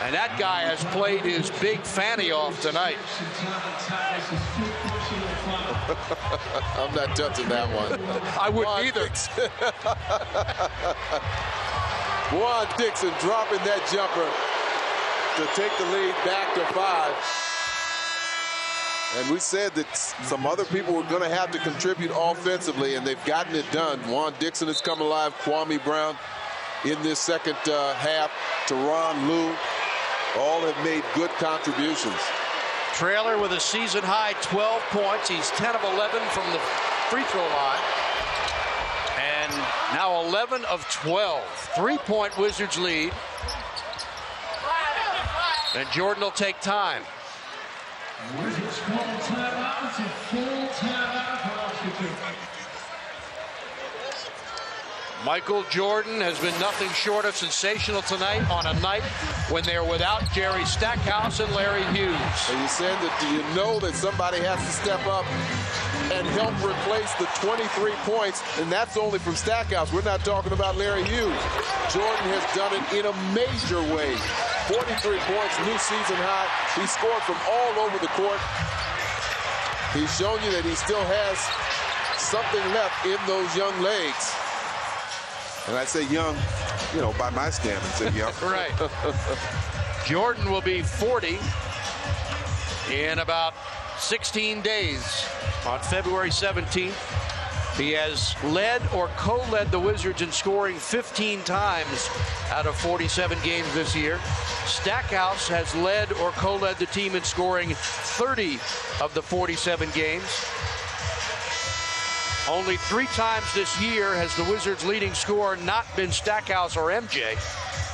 And that guy has played his big fanny off tonight. I'm not touching that one. I wouldn't either. Juan Dixon dropping that jumper to take the lead back to 5. And we said that some other people were going to have to contribute offensively, and they've gotten it done. Juan Dixon has come alive. Kwame Brown in this second half. Teronn Lue, all have made good contributions. Traylor with a season-high 12 points. He's 10 of 11 from the free throw line. And now 11 of 12. 3-point Wizards lead. And Jordan will take time. Michael Jordan has been nothing short of sensational tonight on a night when they're without Jerry Stackhouse and Larry Hughes. And you said that, do you know that somebody has to step up and help replace the 23 points, and that's only from Stackhouse. We're not talking about Larry Hughes. Jordan has done it in a major way. 43 points, new season high. He scored from all over the court. He's shown you that he still has something left in those young legs. And I say young, you know, by my standards, say young. Right. Jordan will be 40 in about 16 days on February 17th. He has led or co-led the Wizards in scoring 15 times out of 47 games this year. Stackhouse has led or co-led the team in scoring 30 of the 47 games. Only 3 times this year has the Wizards' leading scorer not been Stackhouse or MJ.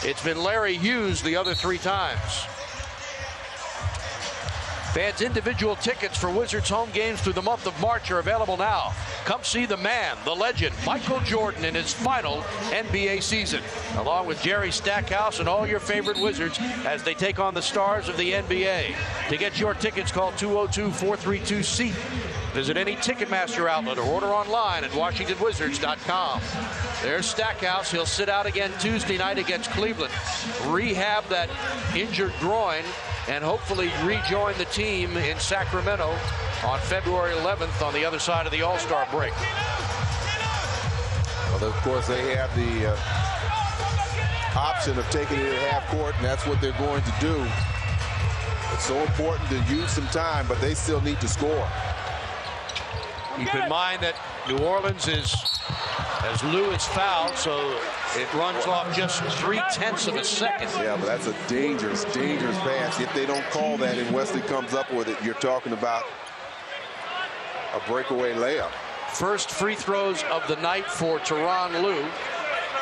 It's been Larry Hughes the other 3 times. Fans' individual tickets for Wizards home games through the month of March are available now. Come see the man, the legend, Michael Jordan in his final NBA season, along with Jerry Stackhouse and all your favorite Wizards as they take on the stars of the NBA. To get your tickets, call 202-432-SEAT. Visit any Ticketmaster outlet or order online at WashingtonWizards.com. There's Stackhouse. He'll sit out again Tuesday night against Cleveland. Rehab that injured groin and hopefully rejoin the team in Sacramento on February 11th on the other side of the All-Star break. Well, of course, they have the option of taking it at half court, and that's what they're going to do. It's so important to use some time, but they still need to score. Keep in mind that New Orleans is, as Lue is fouled, so it runs off just 0.3 of a second. Yeah, but that's a dangerous, dangerous pass. If they don't call that and Wesley comes up with it, you're talking about a breakaway layup. First free throws of the night for Teronn Lue.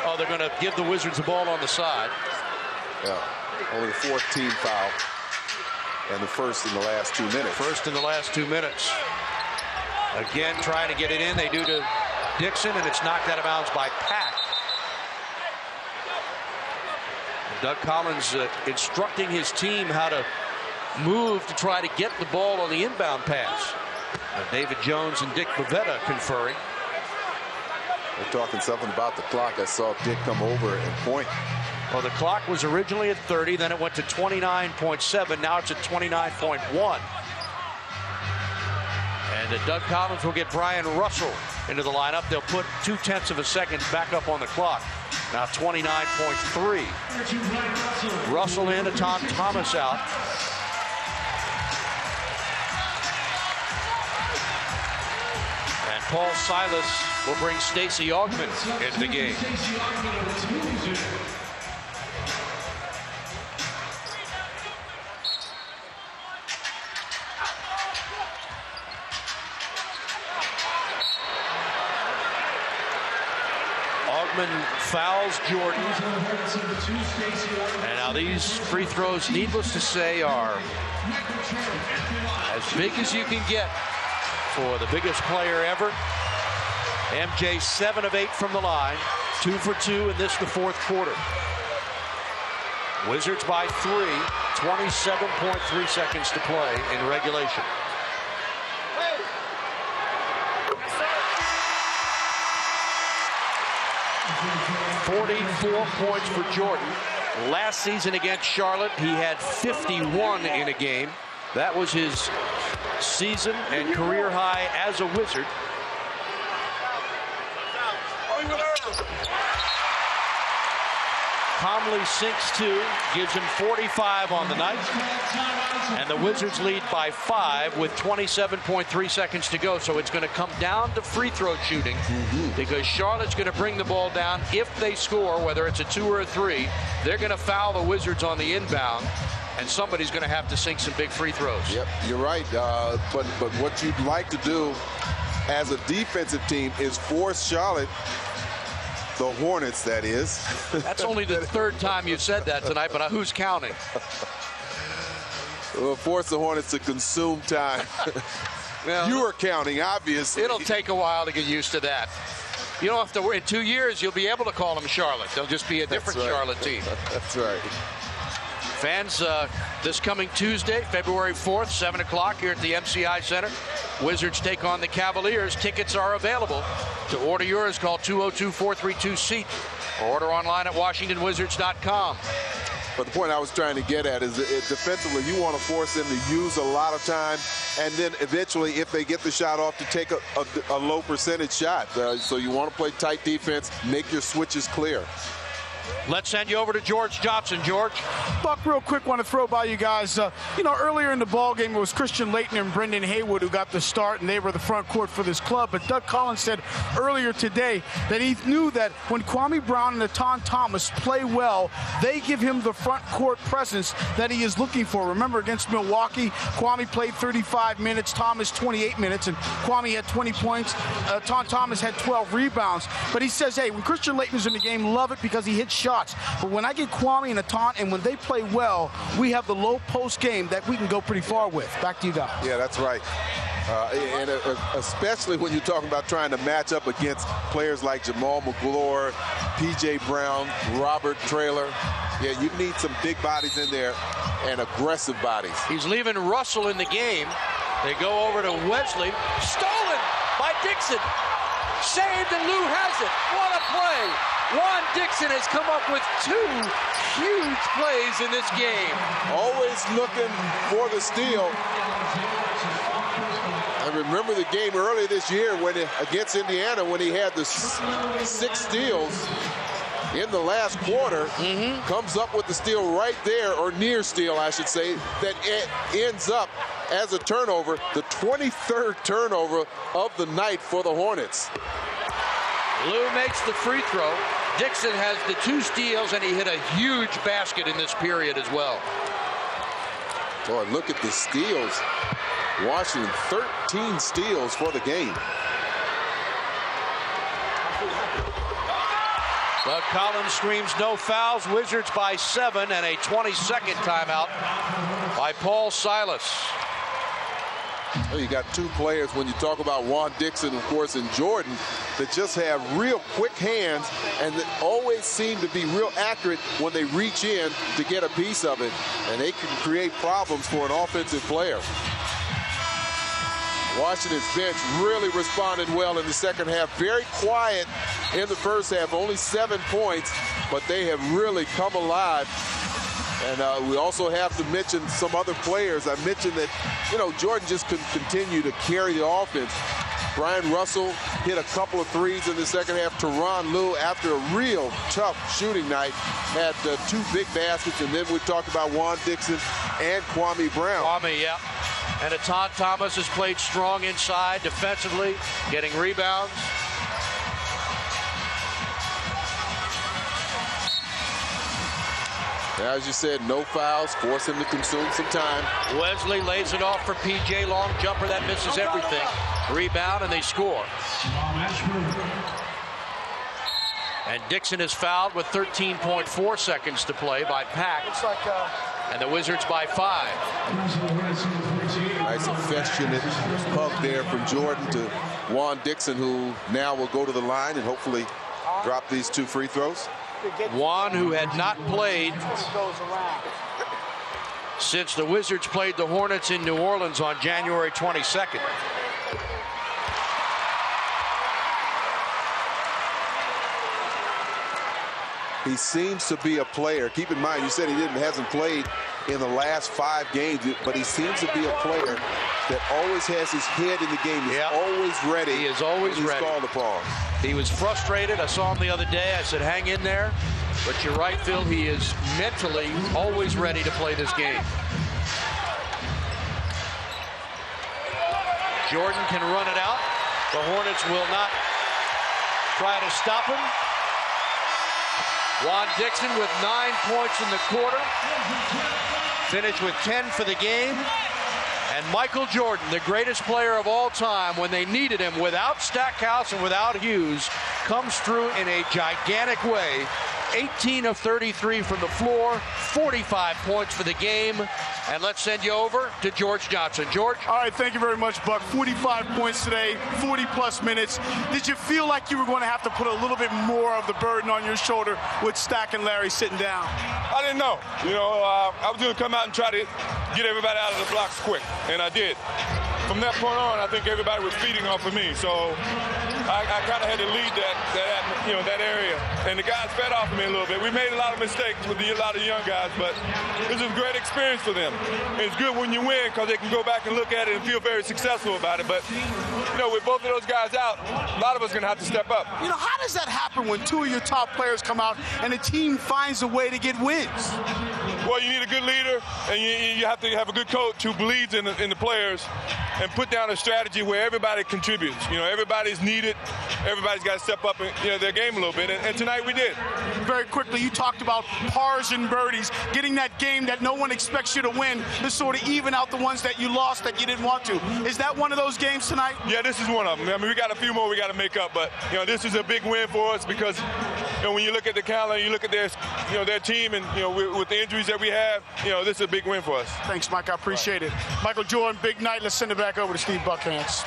Oh, they're going to give the Wizards the ball on the side. Yeah, only the 4th team foul. And the first in the last 2 minutes. First in the last 2 minutes. Again, trying to get it in. They do to Dixon, and it's knocked out of bounds by Pack. Doug Collins instructing his team how to move to try to get the ball on the inbound pass. David Jones and Dick Bavetta conferring. They're talking something about the clock. I saw Dick come over and point. Well, the clock was originally at 30, then it went to 29.7. Now it's at 29.1. And Doug Collins will get Brian Russell into the lineup. They'll put 0.2 of a second back up on the clock. Now 29.3. Russell in, Todd Thomas out. And Paul Silas will bring Stacey Augmon into the game. Fouls Jordan. And now these free throws, needless to say, are as big as you can get for the biggest player ever. MJ 7 of 8 from the line, 2 for 2 in this, the fourth quarter. Wizards by 3, 27.3 seconds to play in regulation. 44 points for Jordan. Last season against Charlotte, he had 51 in a game. That was his season and career high as a Wizard. Conley sinks 2, gives him 45 on the night. And the Wizards lead by 5 with 27.3 seconds to go. So it's going to come down to free throw shooting because Charlotte's going to bring the ball down. If they score, whether it's a 2 or a 3, they're going to foul the Wizards on the inbound. And somebody's going to have to sink some big free throws. Yep, you're right. But what you'd like to do as a defensive team is force Charlotte, the Hornets, that is. That's only the third time you've said that tonight, but who's counting? Well, force the Hornets to consume time. Well, you are counting, obviously. It'll take a while to get used to that. You don't have to worry. In 2 years, you'll be able to call them Charlotte. They'll just be a different Charlotte team. That's right. Fans, this coming Tuesday, February 4th, 7 o'clock here at the MCI Center. Wizards take on the Cavaliers. Tickets are available. To order yours, call 202-432-SEAT or order online at WashingtonWizards.com. But the point I was trying to get at is that defensively, you want to force them to use a lot of time, and then eventually, if they get the shot off, to take a low percentage shot. So you want to play tight defense, make your switches clear. Let's send you over to George Johnson. George. Buck, real quick, want to throw by you guys. Earlier in the ball game, it was Christian Laettner and Brendan Haywood who got the start, and they were the front court for this club. But Doug Collins said earlier today that he knew that when Kwame Brown and Todd Thomas play well, they give him the front court presence that he is looking for. Remember, against Milwaukee, Kwame played 35 minutes, Thomas 28 minutes, and Kwame had 20 points. Todd Thomas had 12 rebounds. But he says, hey, when Christian Laettner's in the game, love it because he hits shots. But when I get Kwame and Aton, and when they play well, we have the low post game that we can go pretty far with. Back to you guys. Yeah, that's right. And especially when you're talking about trying to match up against players like Jamal McGlure, P.J. Brown, Robert Traylor. Yeah, you need some big bodies in there and aggressive bodies. He's leaving Russell in the game. They go over to Wesley. Stolen by Dixon. Saved, and Lue has it. What a play. Juan Dixon has come up with 2 huge plays in this game. Always looking for the steal. I remember the game earlier this year against Indiana when he had the 6 steals in the last quarter. Comes up with the steal right there, or near steal, I should say, that ends up as a turnover, the 23rd turnover of the night for the Hornets. Lue makes the free throw. Dixon has the 2 steals, and he hit a huge basket in this period as well. Boy, look at the steals. Washington, 13 steals for the game. Doug Collins screams no fouls. Wizards by 7, and a 22nd timeout by Paul Silas. Well, you got two players when you talk about Juan Dixon, of course, and Jordan, that just have real quick hands and that always seem to be real accurate when they reach in to get a piece of it. And they can create problems for an offensive player. Washington's bench really responded well in the second half. Very quiet in the first half, only 7 points, but they have really come alive. And we also have to mention some other players. I mentioned that, you know, Jordan just couldn't continue to carry the offense. Brian Russell hit a couple of threes in the second half. Teronn Lue, after a real tough shooting night, had 2 big baskets. And then we talked about Juan Dixon and Kwame Brown. Kwame, yeah. And Todd Thomas has played strong inside defensively, getting rebounds. As you said, no fouls, force him to consume some time. Wesley lays it off for PJ, long jumper that misses everything. Rebound, and they score. And Dixon is fouled with 13.4 seconds to play by Pack. And the Wizards by 5. Nice affectionate hug there from Jordan to Juan Dixon, who now will go to the line and hopefully drop these 2 free throws. Juan, who had not played since the Wizards played the Hornets in New Orleans on January 22nd. He seems to be a player. Keep in mind, you said he hasn't played in the last 5 games, but he seems to be a player that always has his head in the game. He's always ready. He is always ready. He's called upon. He was frustrated. I saw him the other day. I said, hang in there. But you're right, Phil. He is mentally always ready to play this game. Jordan can run it out. The Hornets will not try to stop him. Juan Dixon with 9 points in the quarter. Finished with 10 for the game. And Michael Jordan, the greatest player of all time, when they needed him without Stackhouse and without Hughes, comes through in a gigantic way. 18 of 33 from the floor, 45 points for the game. And let's send you over to George Johnson. George? All right, thank you very much, Buck. 45 points today, 40-plus minutes. Did you feel like you were going to have to put a little bit more of the burden on your shoulder with Stack and Larry sitting down? I didn't know. You know, I was going to come out and try to get everybody out of the blocks quick, and I did. From that point on, I think everybody was feeding off of me, so I kind of had to lead that area, and the guys fed off of me a little bit. We made a lot of mistakes with a lot of young guys, but this is a great experience for them. And it's good when you win because they can go back and look at it and feel very successful about it. But, you know, with both of those guys out, a lot of us are going to have to step up. You know, how does that happen when 2 of your top players come out and the team finds a way to get wins? Well, you need a good leader, and you have to have a good coach who believes in the players and put down a strategy where everybody contributes. You know, everybody's needed. Everybody's got to step up in their game a little bit, and tonight we did. Very quickly, you talked about pars and birdies, getting that game that no one expects you to win to sort of even out the ones that you lost that you didn't want to. Is that one of those games tonight? Yeah, this is one of them. I mean, we got a few more we got to make up, but, you know, this is a big win for us because, you know, when you look at the calendar, you look at their team, and, you know, with the injuries that we have, you know, this is a big win for us. Thanks, Mike. I appreciate it. Michael Jordan, big night. Let's send it back over to Steve Buckhantz.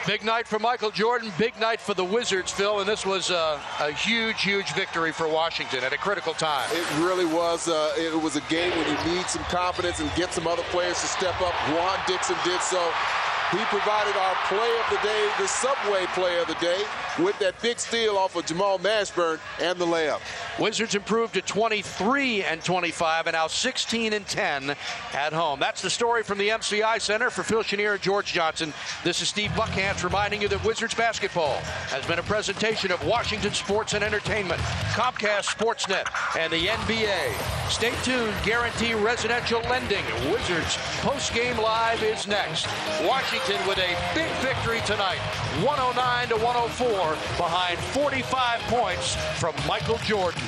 Big night for Michael Jordan, big night for the Wizards, Phil, and this was a huge, huge victory for Washington at a critical time. It really was. It was a game when you need some confidence and get some other players to step up. Juan Dixon did so. He provided our play of the day, the Subway play of the day, with that big steal off of Jamal Mashburn and the layup. Wizards improved to 23-25 and now 16-10 at home. That's the story from the MCI Center. For Phil Chenier and George Johnson, this is Steve Buckhantz reminding you that Wizards basketball has been a presentation of Washington Sports and Entertainment, Comcast Sportsnet, and the NBA. Stay tuned. Guarantee residential lending. Wizards post-game live is next. Washington with a big victory tonight, 109-104, behind 45 points from Michael Jordan.